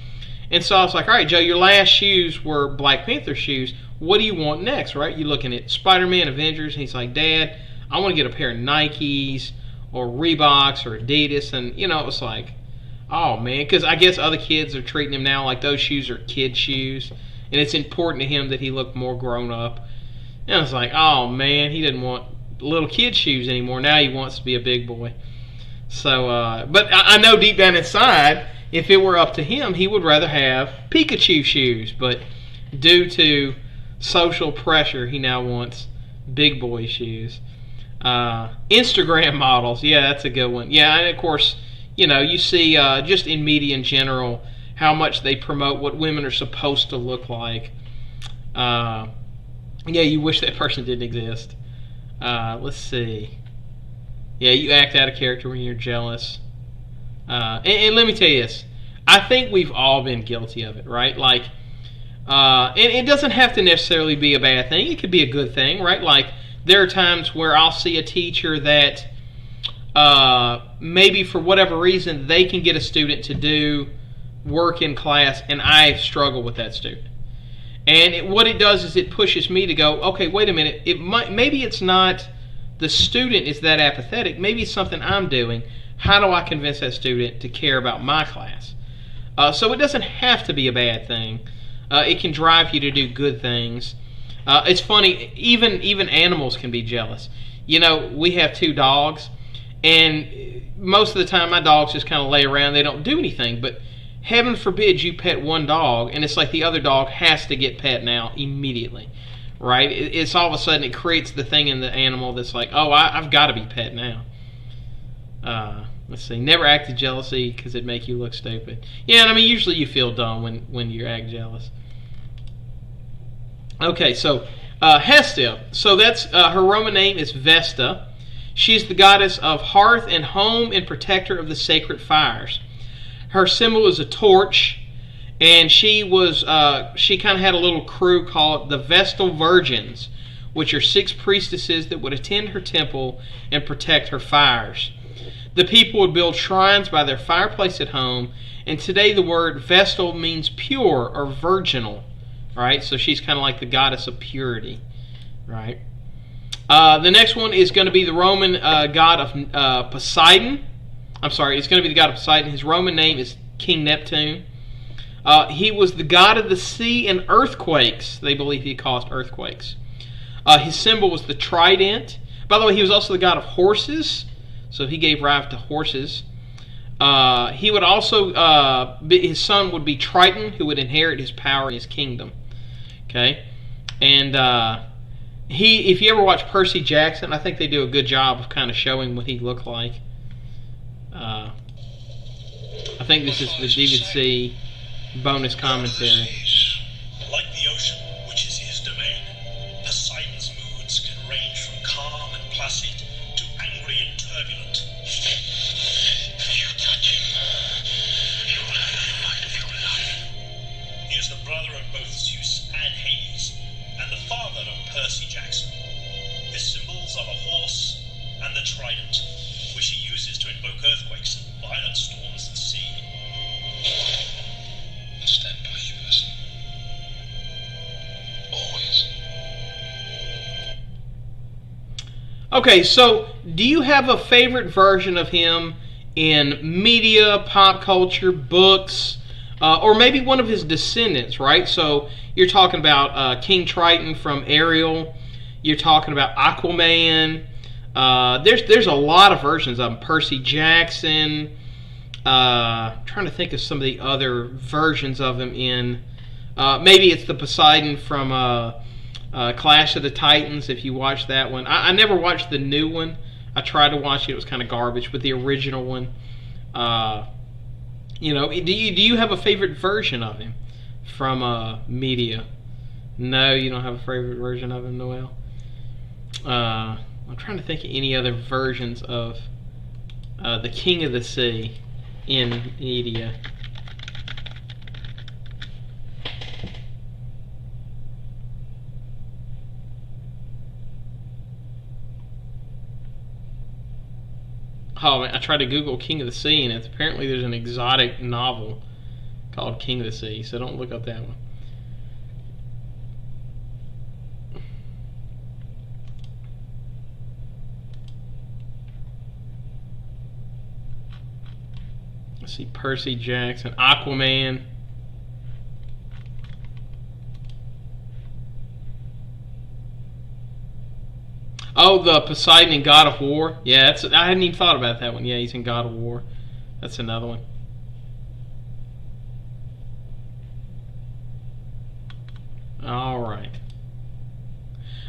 And so I was like, all right, Joe, your last shoes were Black Panther shoes. What do you want next, right? You're looking at Spider-Man, Avengers, and he's like, Dad, I want to get a pair of Nikes or Reeboks or Adidas. And, it was like, oh, man, because I guess other kids are treating him now like those shoes are kid shoes. And it's important to him that he look more grown up. And I was like, oh, man, he didn't want little kid shoes anymore. Now he wants to be a big boy. So, but I know deep down inside, if it were up to him, he would rather have Pikachu shoes. But due to social pressure, he now wants big boy shoes. Instagram models, yeah, that's a good one. Yeah, and of course, you see just in media in general how much they promote what women are supposed to look like. Yeah, you wish that person didn't exist. Let's see. Yeah, you act out of character when you're jealous. And let me tell you this. I think we've all been guilty of it, right? Like, and it doesn't have to necessarily be a bad thing. It could be a good thing, right? Like, there are times where I'll see a teacher that maybe for whatever reason they can get a student to do work in class, and I struggle with that student. And what it does is it pushes me to go, okay, wait a minute. Maybe it's not the student is that apathetic. Maybe it's something I'm doing. How do I convince that student to care about my class? So it doesn't have to be a bad thing. It can drive you to do good things. It's funny, even animals can be jealous. We have 2 dogs, and most of the time my dogs just kind of lay around. They don't do anything, but heaven forbid you pet one dog, and it's like the other dog has to get pet now immediately, right? It's all of a sudden it creates the thing in the animal that's like, oh, I've got to be pet now. Let's see. Never act with jealousy because it'd make you look stupid. Yeah, and I mean, usually you feel dumb when you act jealous. Okay, so Hestia. So that's her Roman name is Vesta. She is the goddess of hearth and home and protector of the sacred fires. Her symbol is a torch, and she kind of had a little crew called the Vestal Virgins, which are 6 priestesses that would attend her temple and protect her fires. The people would build shrines by their fireplace at home, and today the word Vestal means pure or virginal, right? So she's kind of like the goddess of purity, right? The next one is going to be the Roman god of Poseidon. I'm sorry, it's going to be the god of Poseidon. His Roman name is King Neptune. He was the god of the sea and earthquakes. They believe he caused earthquakes. His symbol was the trident. By the way, he was also the god of horses, so he gave rise to horses. He would also, his son would be Triton, who would inherit his power and his kingdom. Okay, and if you ever watch Percy Jackson, I think they do a good job of kind of showing what he looked like. I think this is the DVD bonus commentary. Like the ocean, which is his domain, Poseidon's moods can range from calm and placid to angry and turbulent. If you touch him, you will have the fight of your life. He is the brother of both Zeus and Hades, and the father of Percy Jackson. His symbols are the horse and the trident, which he uses to invoke earthquakes and violent storms at sea. Stand by you, person. Always. Okay, so do you have a favorite version of him in media, pop culture, books, or maybe one of his descendants, right? So you're talking about King Triton from Ariel. You're talking about Aquaman. There's a lot of versions of him. Percy Jackson. Trying to think of some of the other versions of him in. Maybe it's the Poseidon from Clash of the Titans. If you watch that one, I never watched the new one. I tried to watch it; it was kind of garbage. But the original one, do you have a favorite version of him from media? No, you don't have a favorite version of him, Noel. I'm trying to think of any other versions of the King of the Sea in media. Oh man, I tried to Google King of the Sea, and apparently there's an exotic novel called King of the Sea, so don't look up that one. Let's see, Percy Jackson, Aquaman. Oh, the Poseidon in God of War. Yeah, I hadn't even thought about that one. Yeah, he's in God of War. That's another one. All right.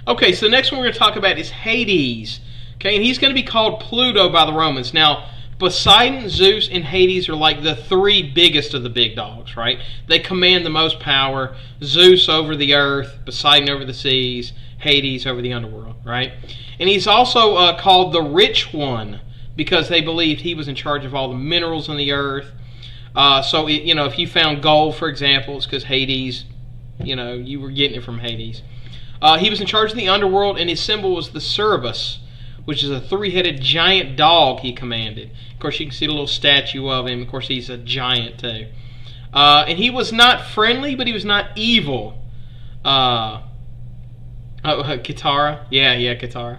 Okay, so the next one we're going to talk about is Hades. Okay, and he's going to be called Pluto by the Romans. Now, Poseidon, Zeus, and Hades are like the 3 biggest of the big dogs, right? They command the most power. Zeus over the earth, Poseidon over the seas, Hades over the underworld, right? And he's also called the Rich One because they believed he was in charge of all the minerals on the earth. If you found gold, for example, it's because Hades, you were getting it from Hades. He was in charge of the underworld, and his symbol was the Cerberus, which is a 3-headed giant dog he commanded. Of course, you can see the little statue of him. Of course, he's a giant, too. And he was not friendly, but he was not evil. Katara? Yeah, Katara.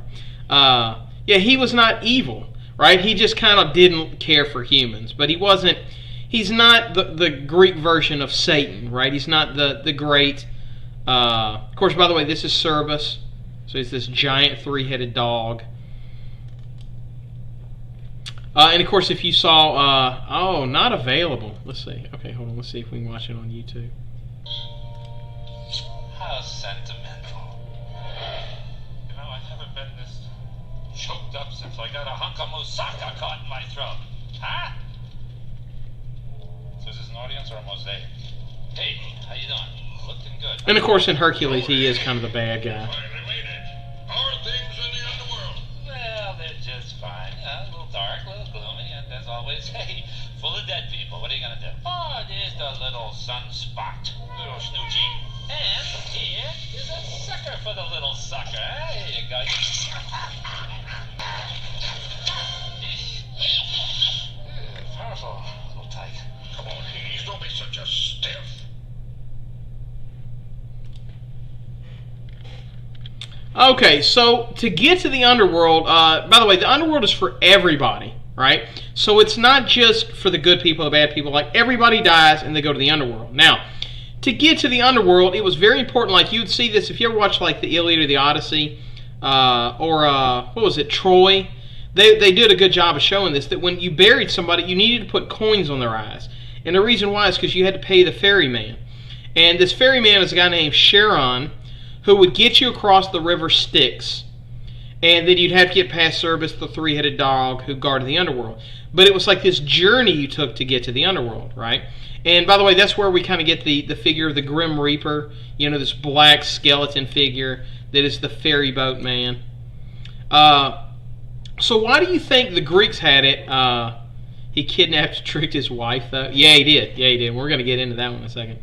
He was not evil, right? He just kind of didn't care for humans. But he's not the Greek version of Satan, right? He's not the great... of course, by the way, this is Cerberus. So he's this giant 3-headed dog. And of course, if you saw... not available. Let's see. Okay, hold on. Let's see if we can watch it on YouTube. How sentimental. I haven't been this choked up since I got a hunk of moussaka caught in my throat. Huh? So is this an audience or a mosaic? Hey, how you doing? Looking good. And of course, in Hercules, he is kind of the bad guy. Finally made it. How are things in the underworld? Well, they're just always. Hey, full of dead people. What are you gonna do? Oh, there's the little sunspot. Little Snoochie. And here is a sucker for the little sucker. Here you go. Powerful little tyke. Come on, Hades, don't be such a stiff. Okay, so to get to the Underworld, by the way, the Underworld is for everybody, right? So it's not just for the good people, the bad people. Like, everybody dies and they go to the Underworld. Now, to get to the Underworld, it was very important. Like, you would see this if you ever watched, like, the Iliad or the Odyssey, or what was it, Troy? They did a good job of showing this, that when you buried somebody, you needed to put coins on their eyes. And the reason why is because you had to pay the ferryman. And this ferryman is a guy named Charon, who would get you across the river Styx, and then you'd have to get past Cerberus, the three-headed dog who guarded the Underworld. But it was like this journey you took to get to the Underworld, right? And by the way, that's where we kind of get the figure of the Grim Reaper, you know, this black skeleton figure that is the ferry boat man. So why do you think the Greeks had it? He kidnapped and tricked his wife, though. Yeah, he did. Yeah, he did. We're going to get into that one in a second.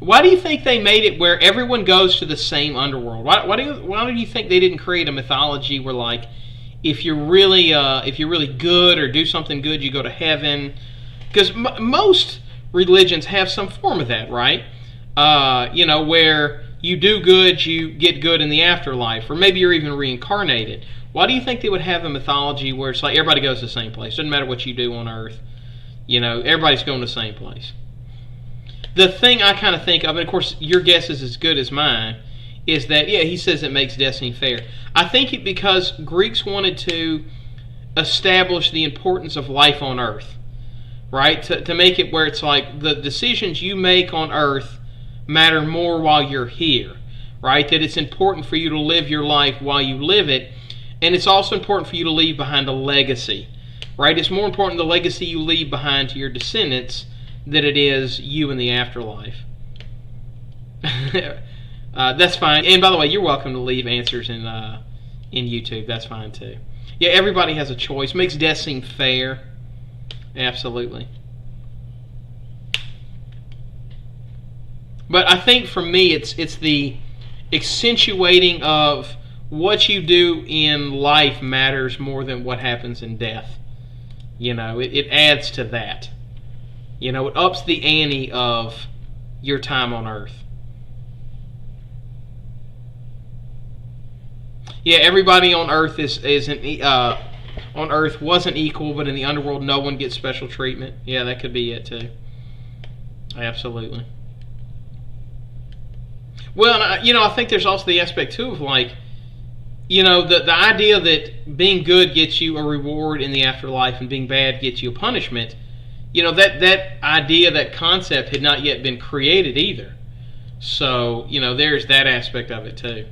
Why do you think they made it where everyone goes to the same underworld? Why do you think they didn't create a mythology where, like, if you're really good or do something good, you go to heaven? Because most religions have some form of that, right? You know, where you do good, you get good in the afterlife, or maybe you're even reincarnated. Why do you think they would have a mythology where it's like everybody goes to the same place? Doesn't matter what you do on Earth. You know, everybody's going to the same place. The thing I kind of think of, and of course your guess is as good as mine, is that, yeah, he says it makes destiny fair. I think it because Greeks wanted to establish the importance of life on Earth, right? To make it where it's like the decisions you make on Earth matter more while you're here, right? That it's important for you to live your life while you live it, and it's also important for you to leave behind a legacy, right? It's more important the legacy you leave behind to your descendants than it is you in the afterlife. That's fine. And by the way, you're welcome to leave answers in YouTube. That's fine too. Yeah, everybody has a choice. Makes death seem fair. Absolutely. But I think for me, it's the accentuating of what you do in life matters more than what happens in death. You know, it adds to that. You know, it ups the ante of your time on Earth. Yeah, everybody on Earth on Earth wasn't equal, but in the Underworld, no one gets special treatment. Yeah, that could be it too. Absolutely. Well, you know, I think there's also the aspect too of, like, you know, the idea that being good gets you a reward in the afterlife and being bad gets you a punishment. You know, that idea, that concept had not yet been created either. So, you know, there's that aspect of it too.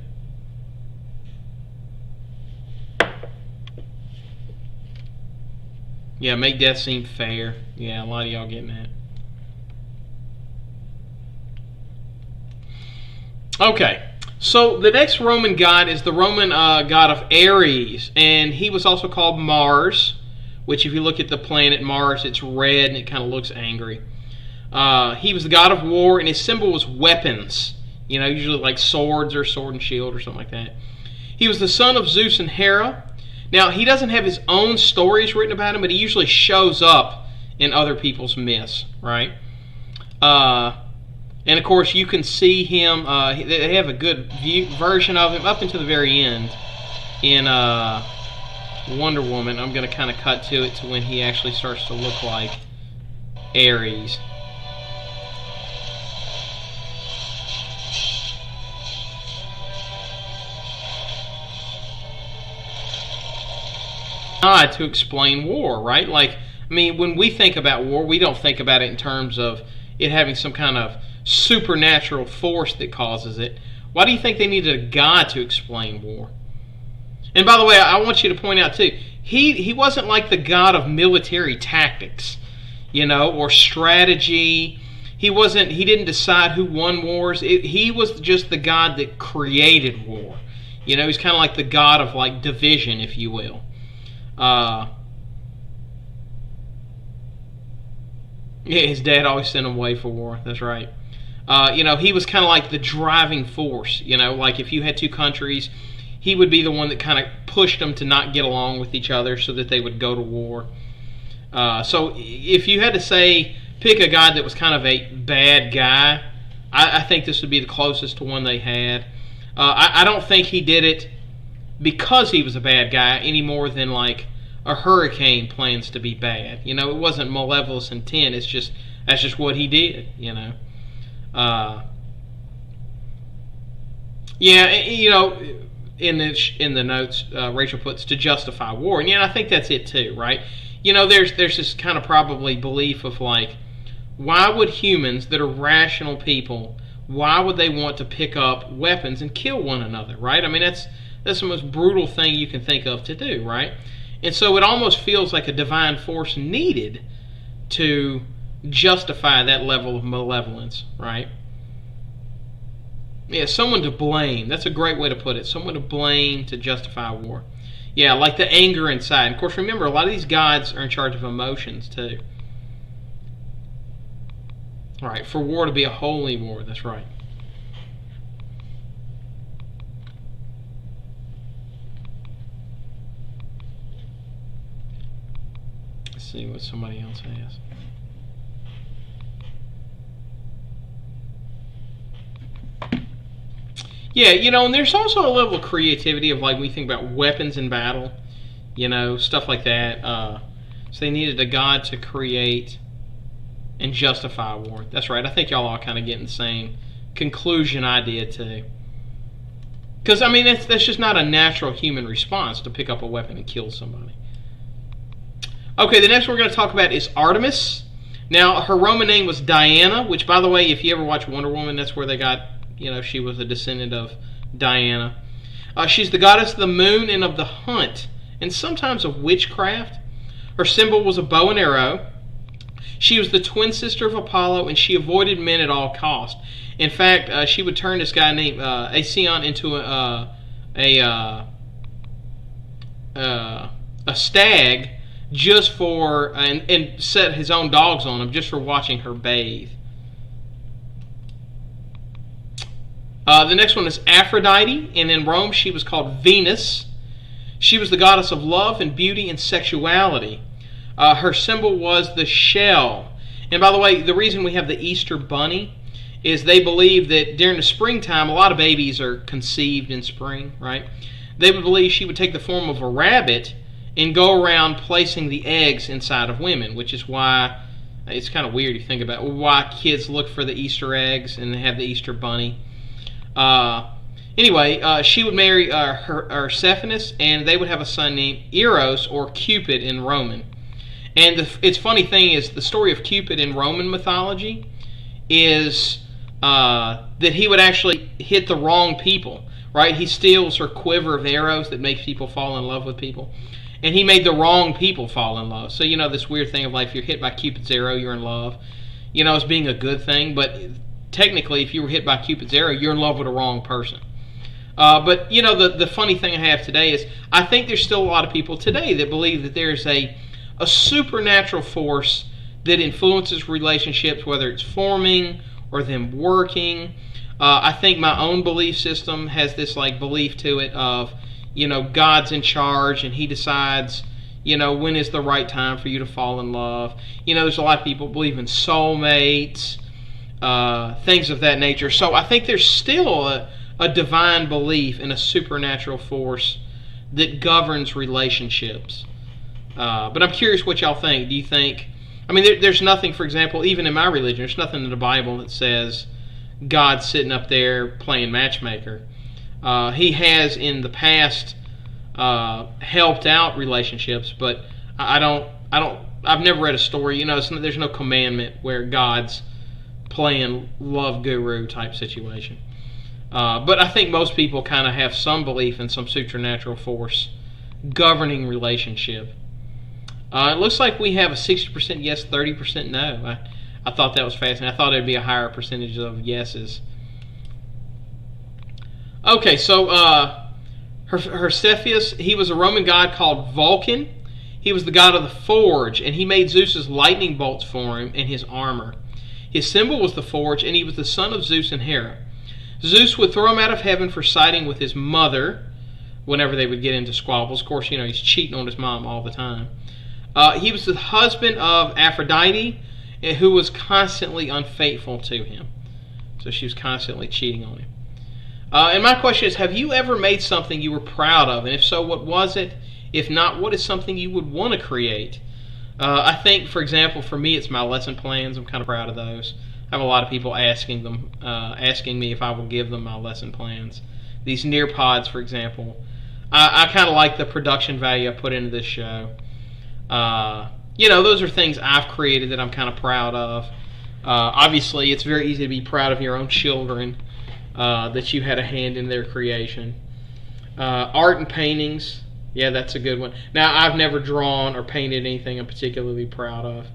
Yeah, make death seem fair. Yeah, a lot of y'all getting that. Okay, so the next Roman god is the Roman god of Ares, and he was also called Mars, which if you look at the planet Mars, it's red and it kind of looks angry. He was the god of war, and his symbol was weapons. You know, usually like swords or sword and shield or something like that. He was the son of Zeus and Hera. Now, he doesn't have his own stories written about him, but he usually shows up in other people's myths, right? And of course, you can see him. They have a good version of him up until the very end in Wonder Woman. I'm going to kind of cut to it to when he actually starts to look like Ares. To explain war, right? Like, I mean, when we think about war, we don't think about it in terms of it having some kind of supernatural force that causes it. Why do you think they needed a god to explain war? And by the way, I want you to point out too, he wasn't like the god of military tactics, you know, or strategy. He didn't decide who won wars. He was just the god that created war. You know, he's kind of like the god of, like, division, if you will. Yeah, his dad always sent him away for war. That's right. He was kind of like the driving force. Like if you had two countries, he would be the one that kind of pushed them to not get along with each other so that they would go to war. So if you had to say, pick a god that was kind of a bad guy, I think this would be the closest to one they had. I don't think he did it because he was a bad guy any more than like a hurricane plans to be bad. It wasn't malevolent intent. That's just what he did. In the notes, Rachel puts to justify war, and I think that's it too, right? There's this kind of probably belief of like, why would humans that are rational people, why would they want to pick up weapons and kill one another, right? I mean, that's the most brutal thing you can think of to do, right? And so it almost feels like a divine force needed to justify that level of malevolence, right? Yeah, someone to blame. That's a great way to put it. Someone to blame to justify war. Yeah, like the anger inside. Of course, remember, a lot of these gods are in charge of emotions, too. All right, for war to be a holy war. That's right. Let's see what somebody else has. Yeah, and there's also a level of creativity of like when you think about weapons in battle, stuff like that. So they needed a god to create and justify war. That's right. I think y'all all kind of getting the same conclusion idea too. Because I mean, that's just not a natural human response to pick up a weapon and kill somebody. Okay, the next one we're going to talk about is Artemis. Now, her Roman name was Diana, which, by the way, if you ever watch Wonder Woman, that's where they got. She was a descendant of Diana. She's the goddess of the moon and of the hunt, and sometimes of witchcraft. Her symbol was a bow and arrow. She was the twin sister of Apollo, and she avoided men at all costs. In fact, she would turn this guy named Aeson into a stag just for, and set his own dogs on him just for watching her bathe. The next one is Aphrodite, and in Rome she was called Venus. She was the goddess of love and beauty and sexuality. Her symbol was the shell. And by the way, the reason we have the Easter bunny is they believe that during the springtime, a lot of babies are conceived in spring, right? They would believe she would take the form of a rabbit and go around placing the eggs inside of women, which is why it's kind of weird if you think about why kids look for the Easter eggs and have the Easter bunny. Anyway, she would marry Persephone, and they would have a son named Eros, or Cupid in Roman. And it's funny thing is, the story of Cupid in Roman mythology is that he would actually hit the wrong people, right? He steals her quiver of arrows that makes people fall in love with people. And he made the wrong people fall in love. So, this weird thing of like, if you're hit by Cupid's arrow, you're in love, as being a good thing. But technically, if you were hit by Cupid's arrow, you're in love with the wrong person. But, the funny thing I have today is I think there's still a lot of people today that believe that there's a supernatural force that influences relationships, whether it's forming or them working. I think my own belief system has this like belief to it of, God's in charge and he decides, when is the right time for you to fall in love. There's a lot of people believe in soulmates, things of that nature. So I think there's still a divine belief in a supernatural force that governs relationships. But I'm curious what y'all think. Do you think, there's nothing, for example, even in my religion, there's nothing in the Bible that says God's sitting up there playing matchmaker. He has in the past helped out relationships, but I've never read a story, there's no commandment where God's playing love guru type situation. But I think most people kind of have some belief in some supernatural force governing relationship. It looks like we have a 60% yes, 30% no. I thought that was fascinating. I thought there'd be a higher percentage of yeses. Okay, so Persephone, he was a Roman god called Vulcan. He was the god of the forge, and he made Zeus's lightning bolts for him and his armor. His symbol was the forge, and he was the son of Zeus and Hera. Zeus would throw him out of heaven for siding with his mother whenever they would get into squabbles. Of course, he's cheating on his mom all the time. He was the husband of Aphrodite, who was constantly unfaithful to him. So she was constantly cheating on him. And my question is, have you ever made something you were proud of? And if so, what was it? If not, what is something you would want to create? I think, for example, for me, it's my lesson plans. I'm kind of proud of those. I have a lot of people asking me if I will give them my lesson plans. These Nearpods, for example. I kind of like the production value I put into this show. Those are things I've created that I'm kind of proud of. Obviously, it's very easy to be proud of your own children, that you had a hand in their creation. Art and paintings. Yeah, that's a good one. Now, I've never drawn or painted anything I'm particularly proud of.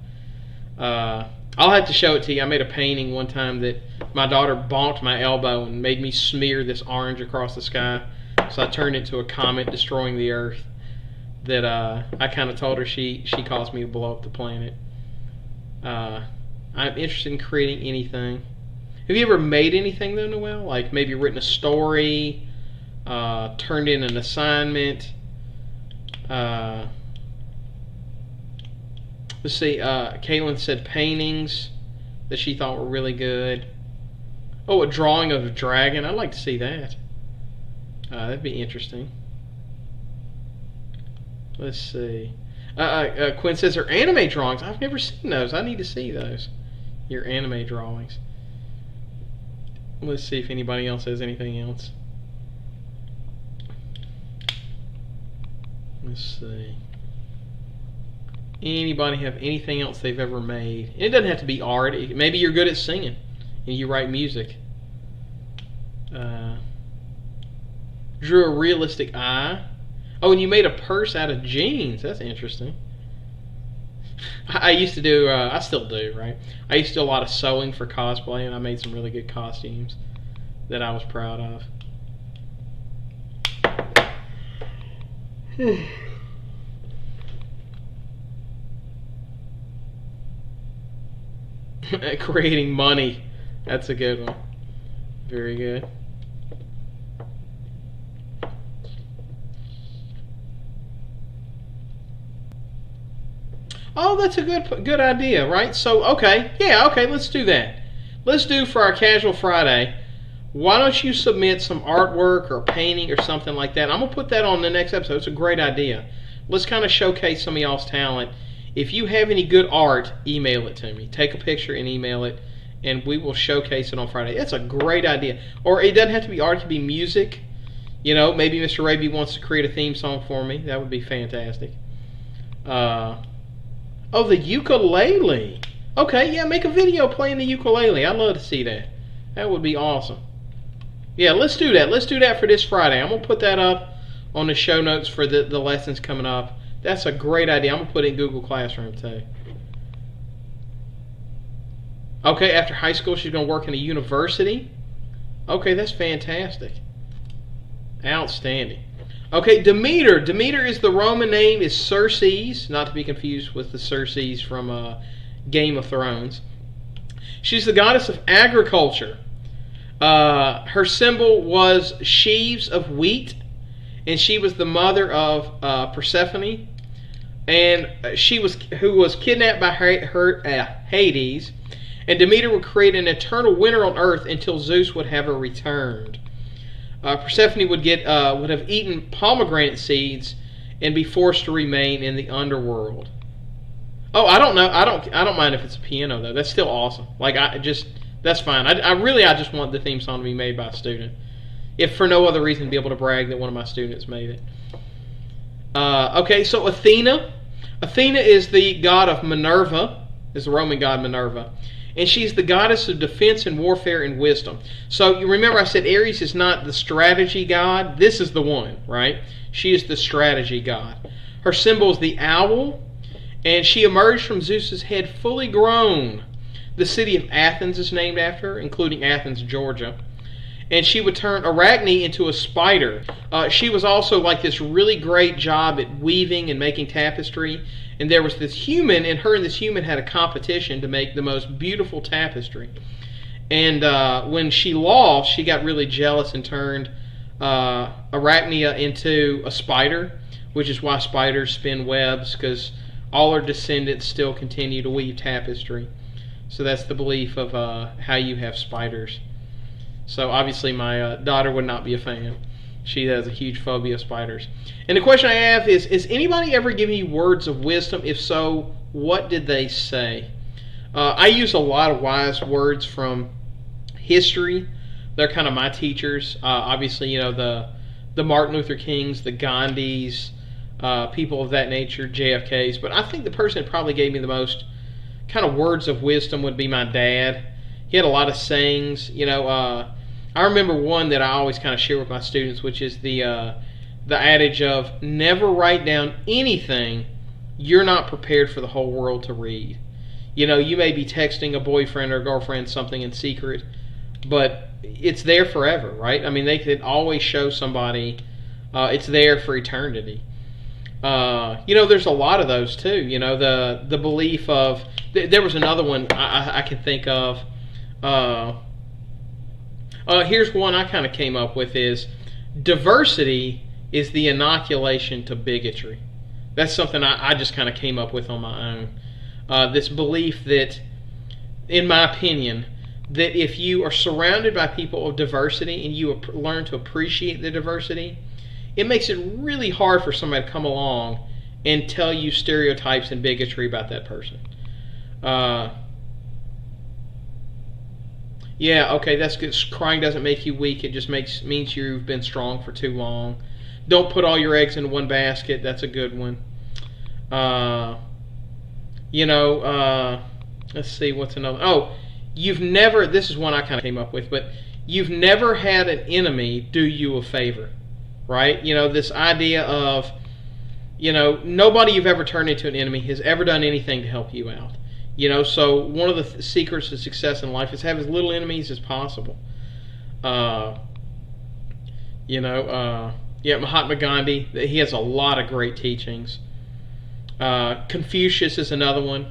I'll have to show it to you. I made a painting one time that my daughter bonked my elbow and made me smear this orange across the sky. So I turned it into a comet destroying the Earth. That I kind of told her she caused me to blow up the planet. I'm interested in creating anything. Have you ever made anything though, Noelle? Like maybe written a story, turned in an assignment. Let's see. Caitlin said paintings that she thought were really good. Oh, a drawing of a dragon. I'd like to see that. That'd be interesting. Let's see. Quinn says they're anime drawings. I've never seen those. I need to see those. Your anime drawings. Let's see if anybody else has anything else. Let's see. Anybody have anything else they've ever made? And it doesn't have to be art. Maybe you're good at singing and you write music. Drew a realistic eye. Oh, and you made a purse out of jeans. That's interesting. I used to do, I still do, right? I used to do a lot of sewing for cosplay, and I made some really good costumes that I was proud of. Creating money. That's a good one. Very good. Oh, that's a good idea, right? So, okay, let's do that. Let's do for our Casual Friday. Why don't you submit some artwork or painting or something like that? I'm going to put that on the next episode. It's a great idea. Let's kind of showcase some of y'all's talent. If you have any good art, email it to me. Take a picture and email it, and we will showcase it on Friday. That's a great idea. Or it doesn't have to be art. It could be music. Maybe Mr. Raby wants to create a theme song for me. That would be fantastic. Oh, the ukulele. Okay, yeah, make a video playing the ukulele. I'd love to see that. That would be awesome. Yeah, let's do that. Let's do that for this Friday. I'm going to put that up on the show notes for the lessons coming up. That's a great idea. I'm going to put it in Google Classroom, too. Okay, after high school, she's going to work in a university. Okay, that's fantastic. Outstanding. Okay, Demeter. Demeter is the Roman name is Circes, not to be confused with the Circes from Game of Thrones. She's the goddess of agriculture. Her symbol was sheaves of wheat, and she was the mother of Persephone, and who was kidnapped by Hades. And Demeter would create an eternal winter on Earth until Zeus would have her returned. Persephone would have eaten pomegranate seeds and be forced to remain in the underworld. Oh, I don't know. I don't mind if it's a piano though. That's still awesome. That's fine. I just want the theme song to be made by a student, if for no other reason to be able to brag that one of my students made it. Okay, so Athena. Athena is the god of Minerva. Is the Roman god Minerva. And she's the goddess of defense and warfare and wisdom. So you remember I said Ares is not the strategy god. This is the one, right? She is the strategy god. Her symbol is the owl, and she emerged from Zeus's head fully grown. The city of Athens is named after her, including Athens, Georgia. and she would turn Arachne into a spider. She was also like this really great job at weaving and making tapestry. And there was this human, and her and this human had a competition to make the most beautiful tapestry. And when she lost, she got really jealous and turned Arachne into a spider, which is why spiders spin webs, because all her descendants still continue to weave tapestry. So that's the belief of how you have spiders. So obviously my daughter would not be a fan. She has a huge phobia of spiders. And the question I have is anybody ever giving you words of wisdom? If so, what did they say? I use a lot of wise words from history. They're kind of my teachers. Obviously, the Martin Luther Kings, the Gandhis, people of that nature, JFKs. But I think the person that probably gave me the most kind of words of wisdom would be my dad. He had a lot of sayings. I remember one that I always kind of share with my students, which is the adage of never write down anything you're not prepared for the whole world to read. You may be texting a boyfriend or a girlfriend something in secret, but it's there forever, right? I mean, they could always show somebody it's there for eternity. There's a lot of those too. The belief of there was another one I can think of. Here's one I kind of came up with is diversity is the inoculation to bigotry. That's something I just kind of came up with on my own. This belief that, in my opinion, that if you are surrounded by people of diversity and you learn to appreciate the diversity, it makes it really hard for somebody to come along and tell you stereotypes and bigotry about that person. Yeah, okay, that's good. Crying doesn't make you weak. It just means you've been strong for too long. Don't put all your eggs in one basket. That's a good one. Let's see, what's another? Oh, this is one I kind of came up with, but you've never had an enemy do you a favor, right? This idea of, nobody you've ever turned into an enemy has ever done anything to help you out. So one of the secrets to success in life is have as little enemies as possible. Mahatma Gandhi, he has a lot of great teachings. Confucius is another one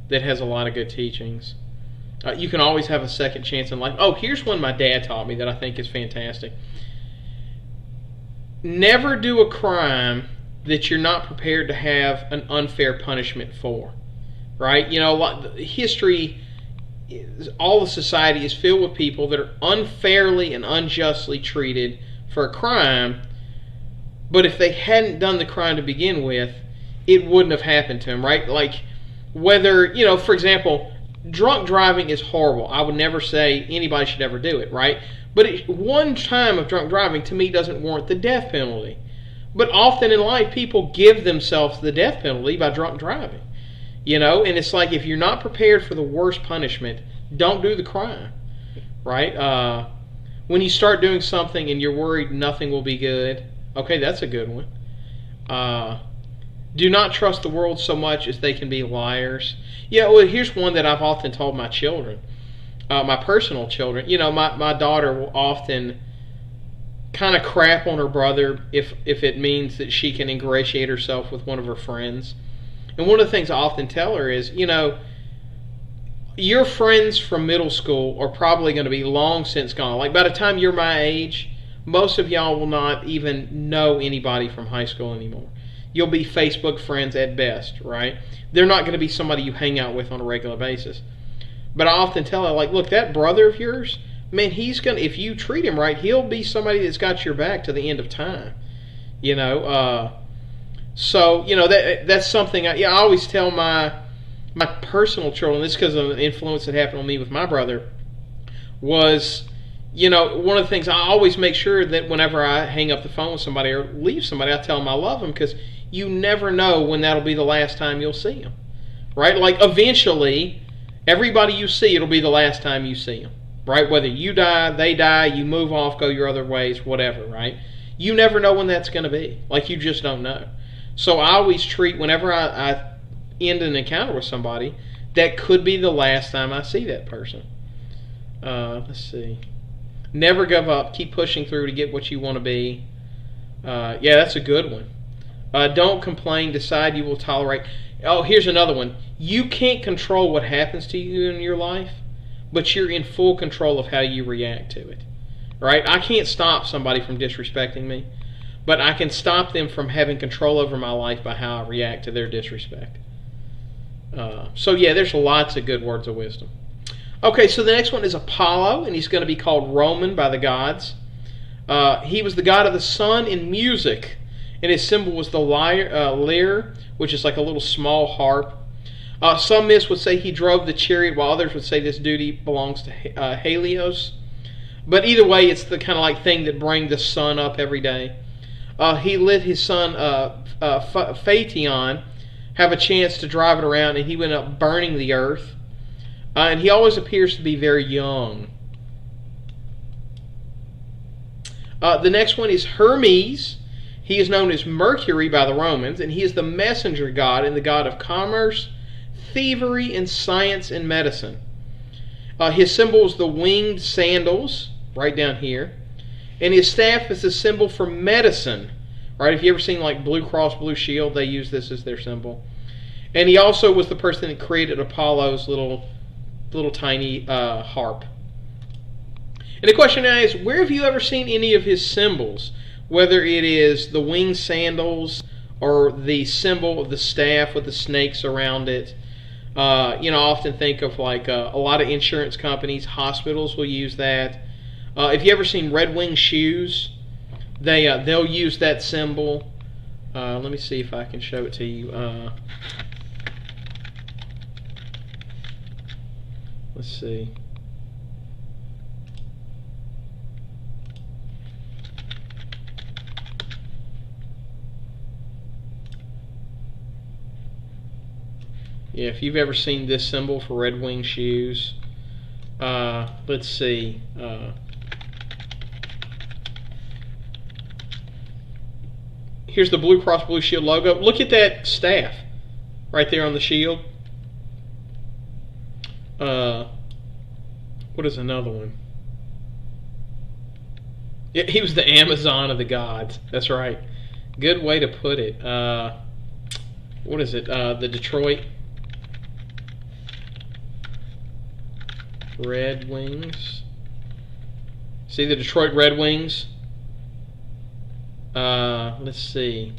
that has a lot of good teachings. You can always have a second chance in life. Oh, here's one my dad taught me that I think is fantastic. Never do a crime that you're not prepared to have an unfair punishment for. Right? History, all of society is filled with people that are unfairly and unjustly treated for a crime, but if they hadn't done the crime to begin with, it wouldn't have happened to them, right? Like, whether, for example, drunk driving is horrible. I would never say anybody should ever do it, right? But one time of drunk driving, to me, doesn't warrant the death penalty. But often in life, people give themselves the death penalty by drunk driving. And it's like, if you're not prepared for the worst punishment, don't do the crime, right? When you start doing something and you're worried nothing will be good, okay, that's a good one. Do not trust the world so much as they can be liars. Here's one that I've often told my children, my personal children. My daughter will often kind of crap on her brother if it means that she can ingratiate herself with one of her friends. And one of the things I often tell her is, your friends from middle school are probably going to be long since gone. Like, by the time you're my age, most of y'all will not even know anybody from high school anymore. You'll be Facebook friends at best, right? They're not going to be somebody you hang out with on a regular basis. But I often tell her, like, look, that brother of yours, man, if you treat him right, he'll be somebody that's got your back to the end of time. So, that's something I always tell my personal children, this is because of the influence that happened on me with my brother, was, one of the things I always make sure that whenever I hang up the phone with somebody or leave somebody, I tell them I love them, because you never know when that'll be the last time you'll see them, right? Like, eventually, everybody you see, it'll be the last time you see them, right? Whether you die, they die, you move off, go your other ways, whatever, right? You never know when that's going to be. Like, you just don't know. So I always treat, whenever I end an encounter with somebody, that could be the last time I see that person. Let's see. Never give up. Keep pushing through to get what you want to be. Yeah, that's a good one. Don't complain. Decide you will tolerate. Oh, here's another one. You can't control what happens to you in your life, but you're in full control of how you react to it. Right? I can't stop somebody from disrespecting me, but I can stop them from having control over my life by how I react to their disrespect. So yeah, there's lots of good words of wisdom. Okay, so the next one is Apollo, and he's going to be called Roman by the gods. He was the god of the sun and music, and his symbol was the lyre, which is like a little small harp. Some myths would say he drove the chariot, while others would say this duty belongs to Helios. But either way, it's the kind of like thing that brings the sun up every day. He let his son Phaeton have a chance to drive it around, and he went up burning the earth. And he always appears to be very young. The next one is Hermes. He is known as Mercury by the Romans, and he is the messenger god and the god of commerce, thievery, and science and medicine. His symbol is the winged sandals, right down here. And his staff is a symbol for medicine. Right? If you ever seen like Blue Cross Blue Shield, they use this as their symbol. And he also was the person that created Apollo's little tiny harp. And the question now is, where have you ever seen any of his symbols? Whether it is the winged sandals or the symbol of the staff with the snakes around it. I often think of like a lot of insurance companies, hospitals will use that. If you ever seen Red Wing shoes, they'll use that symbol. Let me see if I can show it to you. Let's see. Yeah, if you've ever seen this symbol for Red Wing shoes, let's see. Here's the Blue Cross Blue Shield logo. Look at that staff right there on the shield. What is another one? Yeah, he was the Amazon of the gods. That's right. Good way to put it. What is it? The Detroit Red Wings. See the Detroit Red Wings? Let's see.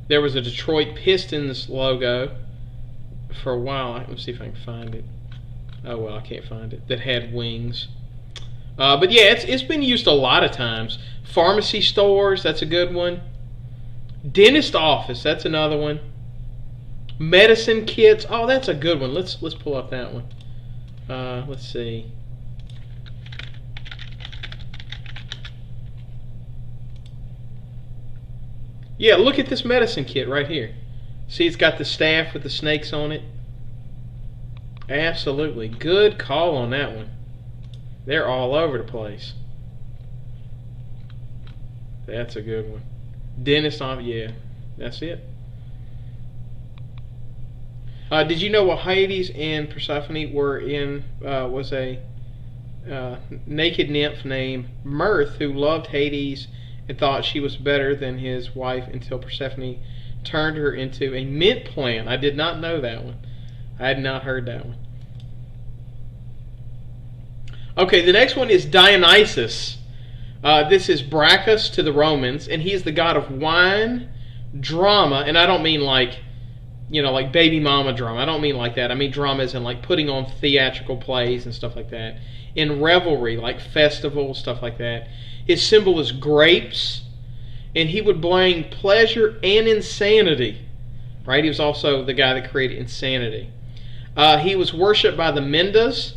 There was a Detroit Pistons logo for a while. Let's see if I can find it. Oh well, I can't find it. That had wings. But yeah, it's been used a lot of times. Pharmacy stores, that's a good one. Dentist office, that's another one. Medicine kits, oh that's a good one. Let's pull up that one. Let's see. Yeah, look at this medicine kit right here. See, it's got the staff with the snakes on it. Absolutely. Good call on that one. They're all over the place. That's a good one. Dentist on, yeah, that's it. Did you know what Hades and Persephone were in? Was a naked nymph named Mirth who loved Hades and thought she was better than his wife until Persephone turned her into a mint plant. I did not know that one. I had not heard that one. Okay, the next one is Dionysus. This is Brachus to the Romans, and he is the god of wine, drama, and I don't mean like, like baby mama drama. I don't mean like that. I mean drama as in like putting on theatrical plays and stuff like that. In revelry, like festivals, stuff like that. His symbol is grapes, and he would blame pleasure and insanity. Right? He was also the guy that created insanity. He was worshipped by the Mendas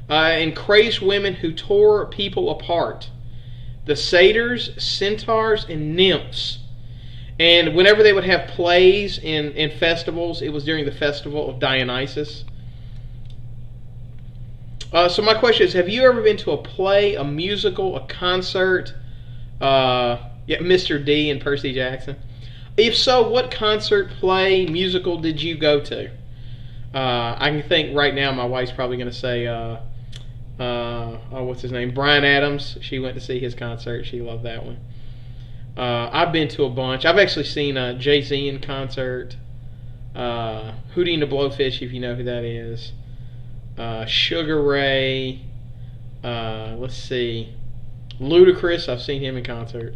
and crazed women who tore people apart. The satyrs, centaurs, and nymphs. And whenever they would have plays and festivals, it was during the festival of Dionysus. So my question is, have you ever been to a play, a musical, a concert? Mr. D and Percy Jackson. If so, what concert, play, musical did you go to? I can think right now. My wife's probably going to say, what's his name? Bryan Adams. She went to see his concert. She loved that one. I've been to a bunch. I've actually seen Jay-Z in concert. Hootie and the Blowfish, if you know who that is. Sugar Ray. Let's see. Ludacris. I've seen him in concert.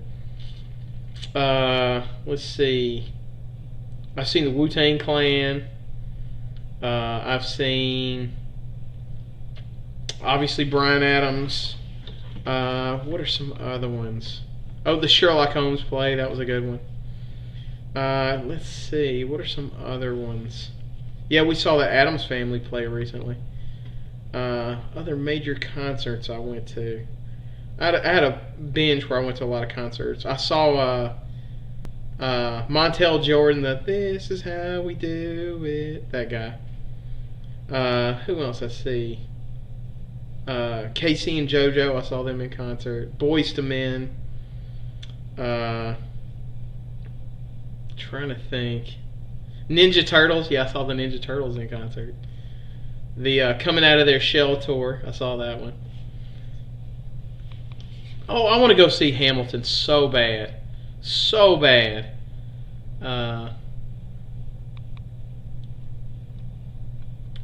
Let's see. I've seen the Wu-Tang Clan. I've seen, obviously, Bryan Adams. What are some other ones? Oh, the Sherlock Holmes play. That was a good one. Let's see. What are some other ones? Yeah, we saw the Addams Family play recently. Other major concerts I went to. I had a binge where I went to a lot of concerts. I saw Montel Jordan, the "This Is How We Do It," that guy. Who else I see? Casey and JoJo, I saw them in concert. Boys to Men. Trying to think. Ninja Turtles, yeah, I saw the Ninja Turtles in concert. The Coming Out of Their Shell tour, I saw that one. Oh, I want to go see Hamilton so bad. So bad.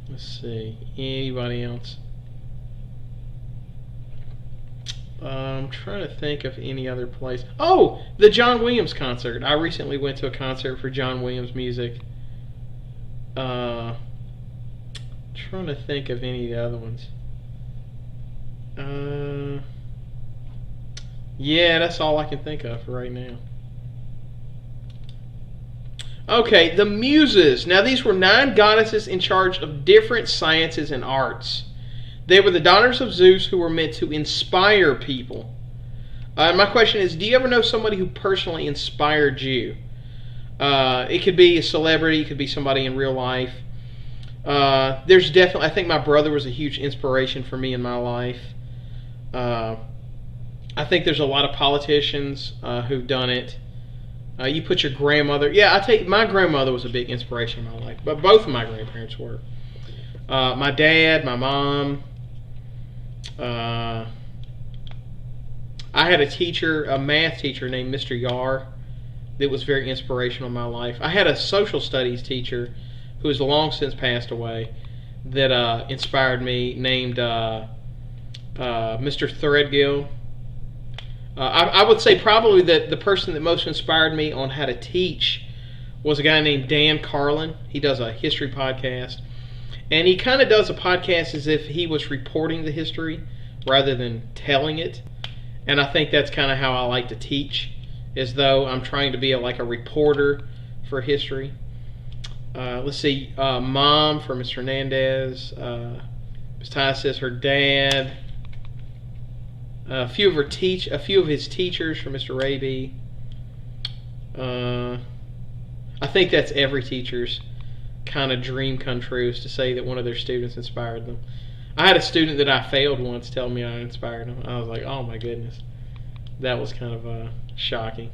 Let's see. Anybody else? I'm trying to think of any other place. Oh, the John Williams concert. I recently went to a concert for John Williams music. Trying to think of any of the other ones. Yeah, that's all I can think of right now. Okay, the Muses. Now, these were 9 goddesses in charge of different sciences and arts. They were the daughters of Zeus who were meant to inspire people. My question is, do you ever know somebody who personally inspired you? It could be a celebrity, it could be somebody in real life. There's definitely, I think my brother was a huge inspiration for me in my life. I think there's a lot of politicians who've done it. You put your grandmother, yeah, I take my grandmother was a big inspiration in my life, but both of my grandparents were. My dad, my mom. I had a teacher, a math teacher named Mr. Yar, that was very inspirational in my life. I had a social studies teacher who has long since passed away that inspired me, named Mr. Threadgill. I would say probably that the person that most inspired me on how to teach was a guy named Dan Carlin. He does a history podcast. And he kind of does a podcast as if he was reporting the history rather than telling it. And I think that's kind of how I like to teach, as though I'm trying to be like a reporter for history. Let's see, Mom for Mr. Hernandez. Ms. Ty says her dad. A few of his teachers for Mr. Raby. I think that's every teacher's kind of dream come true, is to say that one of their students inspired them. I had a student that I failed once tell me I inspired him. I was like, oh my goodness. That was kind of shocking.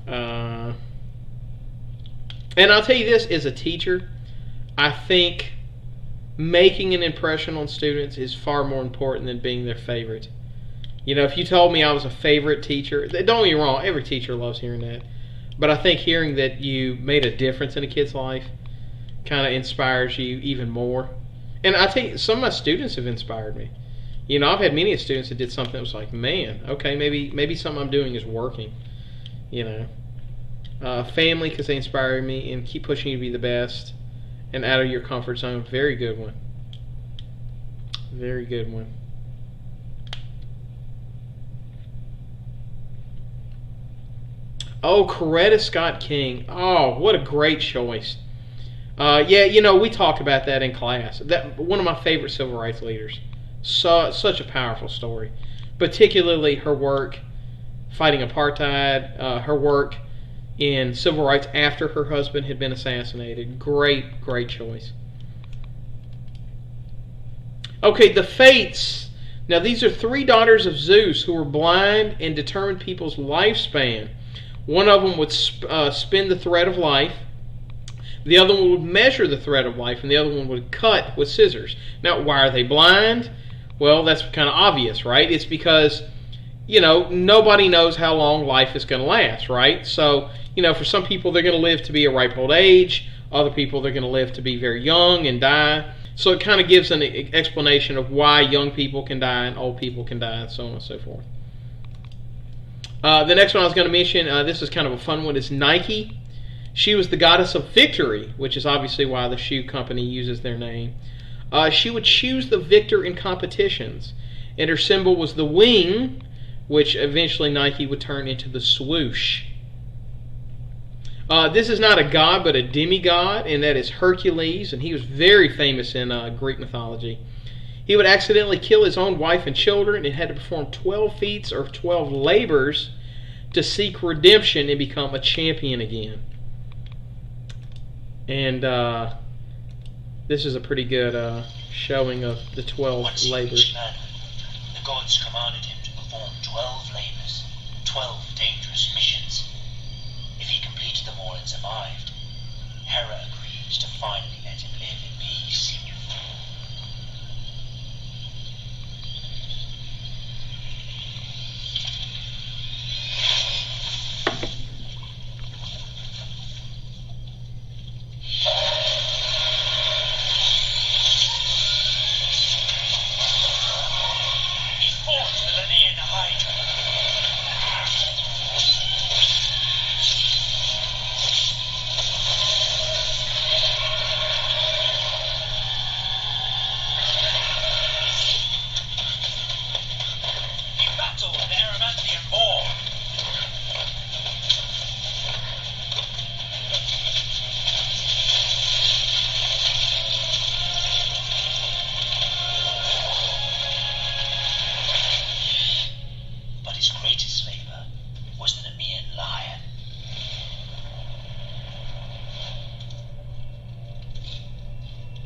And I'll tell you this, as a teacher, I think making an impression on students is far more important than being their favorite. You know, if you told me I was a favorite teacher, don't get me wrong, every teacher loves hearing that. But I think hearing that you made a difference in a kid's life kind of inspires you even more. And I think some of my students have inspired me. You know, I've had many students that did something that was like, man, okay, maybe something I'm doing is working. You know, family, because they inspire me and keep pushing you to be the best and out of your comfort zone. Very good one. Very good one. Oh, Coretta Scott King. Oh, what a great choice. Yeah, you know, we talk about that in class. That one of my favorite civil rights leaders. Such a powerful story. Particularly her work fighting apartheid, her work in civil rights after her husband had been assassinated. Great, great choice. Okay, the Fates. Now, these are 3 daughters of Zeus who were blind and determined people's lifespan. One of them would spin the thread of life. The other one would measure the thread of life, and the other one would cut with scissors. Now, why are they blind? Well, that's kind of obvious, right? It's because, nobody knows how long life is going to last, right? So, for some people, they're going to live to be a ripe old age. Other people, they're going to live to be very young and die. So it kind of gives an explanation of why young people can die and old people can die, and so on and so forth. The next one I was going to mention, this is kind of a fun one, is Nike. She was the goddess of victory, which is obviously why the shoe company uses their name. She would choose the victor in competitions, and her symbol was the wing, which eventually Nike would turn into the swoosh. This is not a god, but a demigod, and that is Hercules, and he was very famous in Greek mythology. He would accidentally kill his own wife and children and had to perform 12 feats or 12 labors to seek redemption and become a champion again. And this is a pretty good showing of the 12 labors. Man, the gods commanded him to perform 12 labors, 12 dangerous missions. If he completed them all and survived, Hera agreed to finally let him live in peace.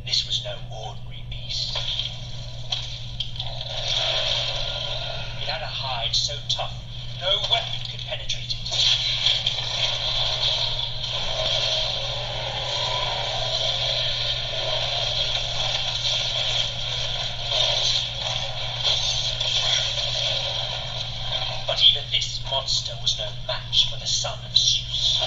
This was no ordinary beast. It had a hide so tough, no weapon could penetrate it. But even this monster was no match for the son of Zeus.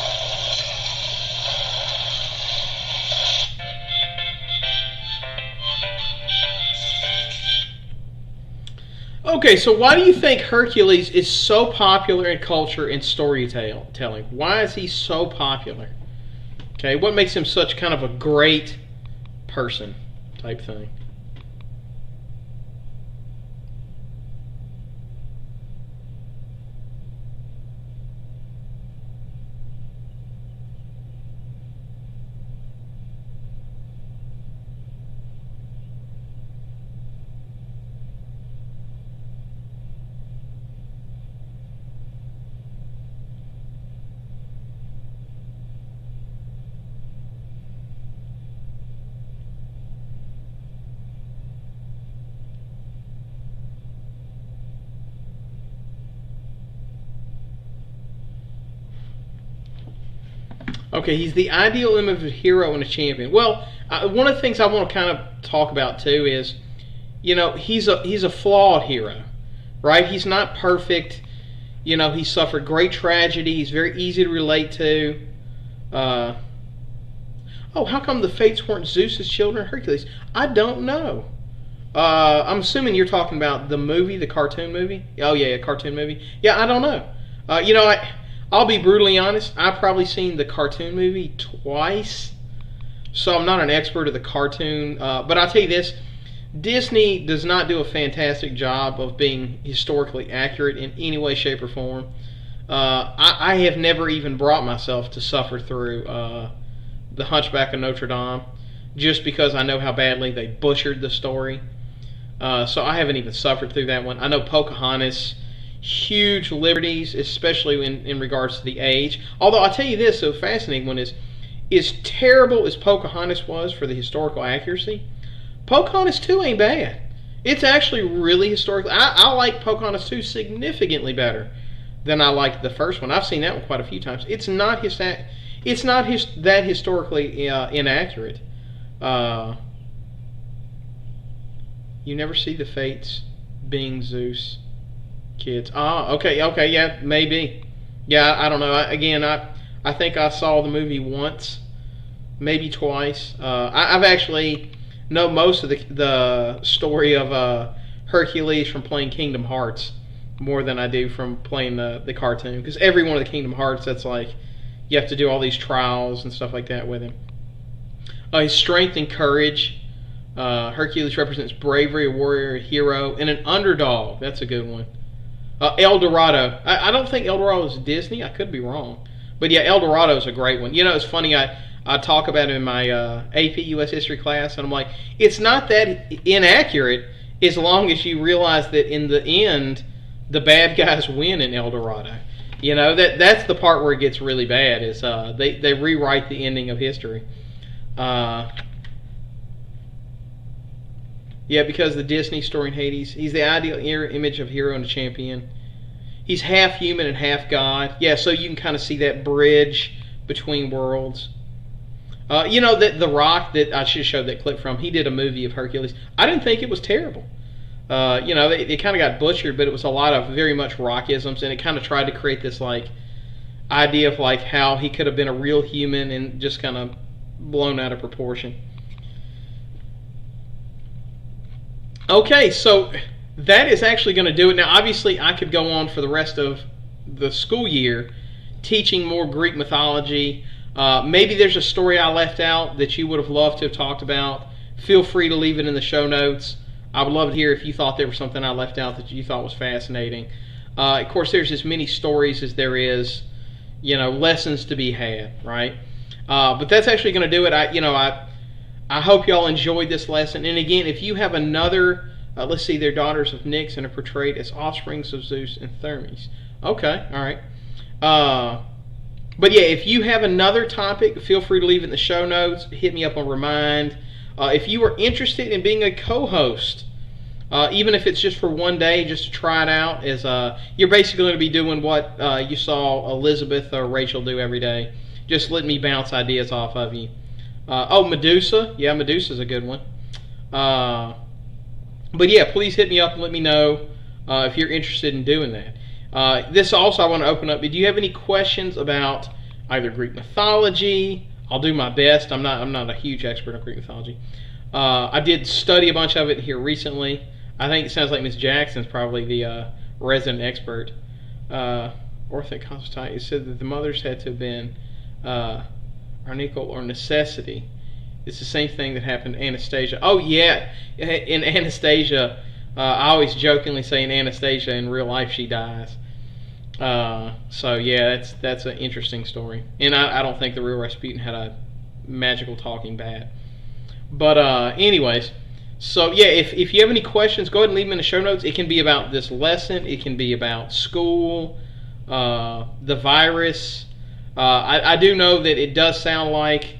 Okay, so why do you think Hercules is so popular in culture and storytelling? Why is he so popular? Okay, what makes him such kind of a great person type thing? Okay, he's the ideal image of a hero and a champion. Well, one of the things I want to kind of talk about too is, he's a flawed hero, right? He's not perfect. He suffered great tragedy. He's very easy to relate to. How come the Fates weren't Zeus's children, Hercules? I don't know. I'm assuming you're talking about the movie, the cartoon movie. Oh yeah, cartoon movie. Yeah, I don't know. I'll be brutally honest, I've probably seen the cartoon movie twice, so I'm not an expert of the cartoon, but I'll tell you this, Disney does not do a fantastic job of being historically accurate in any way, shape, or form. I have never even brought myself to suffer through The Hunchback of Notre Dame, just because I know how badly they butchered the story. So I haven't even suffered through that one. I know Pocahontas, huge liberties, especially in regards to the age. Although I'll tell you this, so fascinating one is terrible as Pocahontas was for the historical accuracy, Pocahontas 2 ain't bad. It's actually really historical. I like Pocahontas 2 significantly better than I liked the first one. I've seen that one quite a few times. It's not that historically inaccurate. You never see the Fates being Zeus kids. Okay, yeah, maybe. Yeah, I don't know. I think I saw the movie once, maybe twice. I've actually know most of the story of Hercules from playing Kingdom Hearts more than I do from playing the cartoon. Because every one of the Kingdom Hearts, that's like, you have to do all these trials and stuff like that with him. His strength and courage. Hercules represents bravery, a warrior, a hero, and an underdog. That's a good one. El Dorado. I don't think El Dorado is Disney. I could be wrong. But yeah, El Dorado is a great one. You know, it's funny, I talk about it in my AP US History class, and I'm like, it's not that inaccurate as long as you realize that in the end, the bad guys win in El Dorado. You know, that's the part where it gets really bad, is they rewrite the ending of history. Yeah, because the Disney story in Hades, he's the ideal image of hero and a champion. He's half human and half god. Yeah, so you can kind of see that bridge between worlds. You know, that The Rock, that I should have showed that clip from, he did a movie of Hercules. I didn't think it was terrible. You know, it kind of got butchered, but it was a lot of very much rockisms, and it kind of tried to create this like idea of like how he could have been a real human and just kind of blown out of proportion. Okay, so that is actually going to do it. Now, obviously, I could go on for the rest of the school year teaching more Greek mythology. Maybe there's a story I left out that you would have loved to have talked about. Feel free to leave it in the show notes. I would love to hear if you thought there was something I left out that you thought was fascinating. Of course, there's as many stories as there is, you know, lessons to be had, right? But that's actually going to do it. I hope y'all enjoyed this lesson. And again, if you have another, let's see, they're daughters of Nyx and are portrayed as offsprings of Zeus and Hermes. Okay, all right. But yeah, if you have another topic, feel free to leave it in the show notes. Hit me up on Remind. If you are interested in being a co-host, even if it's just for one day, just to try it out, is you're basically going to be doing what you saw Elizabeth or Rachel do every day. Just let me bounce ideas off of you. Medusa. Yeah, Medusa's a good one. But yeah, please hit me up and let me know if you're interested in doing that. This also I want to open up. Do you have any questions about either Greek mythology? I'll do my best. I'm not a huge expert on Greek mythology. I did study a bunch of it here recently. I think it sounds like Miss Jackson's probably the resident expert. Orthic Constantine said that the mothers had to have been Arnicle or necessity. It's the same thing that happened to Anastasia. Oh yeah, in Anastasia, I always jokingly say in Anastasia, in real life she dies. So yeah, that's an interesting story, and I don't think the real Rasputin had a magical talking bat. But anyways, so yeah, if you have any questions, go ahead and leave them in the show notes. It can be about this lesson. It can be about school, the virus. I do know that it does sound like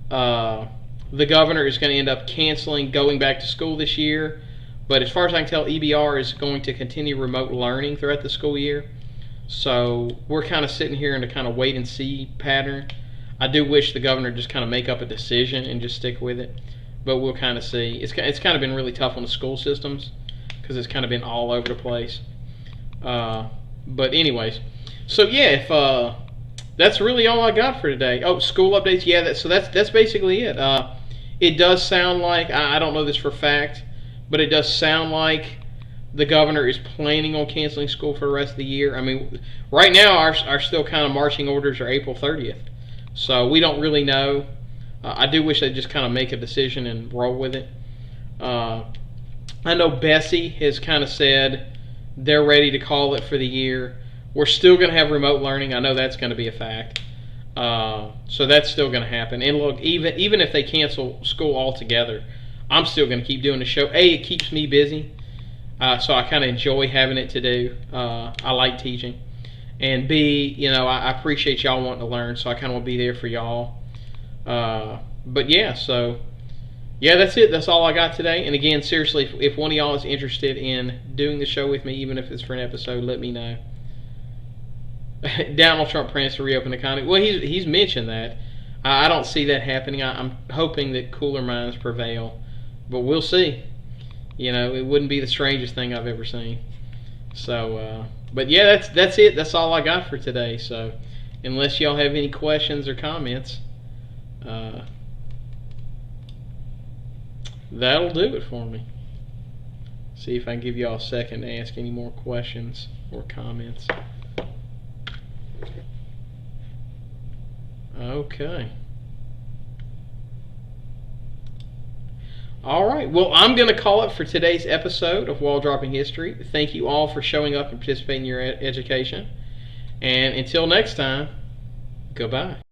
the governor is going to end up canceling going back to school this year. But as far as I can tell, EBR is going to continue remote learning throughout the school year. So we're kind of sitting here in a kind of wait and see pattern. I do wish the governor would just kind of make up a decision and just stick with it. But we'll kind of see. It's kind of been really tough on the school systems because it's kind of been all over the place. But anyways, so yeah, if that's really all I got for today. Oh, school updates. Yeah, that's basically it. It does sound like, I don't know this for a fact, but it does sound like the governor is planning on canceling school for the rest of the year. I mean, right now our still kind of marching orders are April 30th. So we don't really know. I do wish they'd just kind of make a decision and roll with it. I know Bessie has kind of said they're ready to call it for the year. We're still going to have remote learning. I know that's going to be a fact. So that's still going to happen. And look, even if they cancel school altogether, I'm still going to keep doing the show. A, it keeps me busy. So I kind of enjoy having it to do. I like teaching. And B, I appreciate y'all wanting to learn, so I kind of want to be there for y'all. But yeah, so yeah, that's it. That's all I got today. And again, seriously, if one of y'all is interested in doing the show with me, even if it's for an episode, let me know. Donald Trump plans to reopen the economy. Well, he's mentioned that. I don't see that happening. I'm hoping that cooler minds prevail, but we'll see. It wouldn't be the strangest thing I've ever seen. So, but yeah, that's it. That's all I got for today. So, unless y'all have any questions or comments, that'll do it for me. See if I can give y'all a second to ask any more questions or comments. Okay. All right. Well, I'm going to call it for today's episode of Wall Dropping History. Thank you all for showing up and participating in your education. And until next time, goodbye.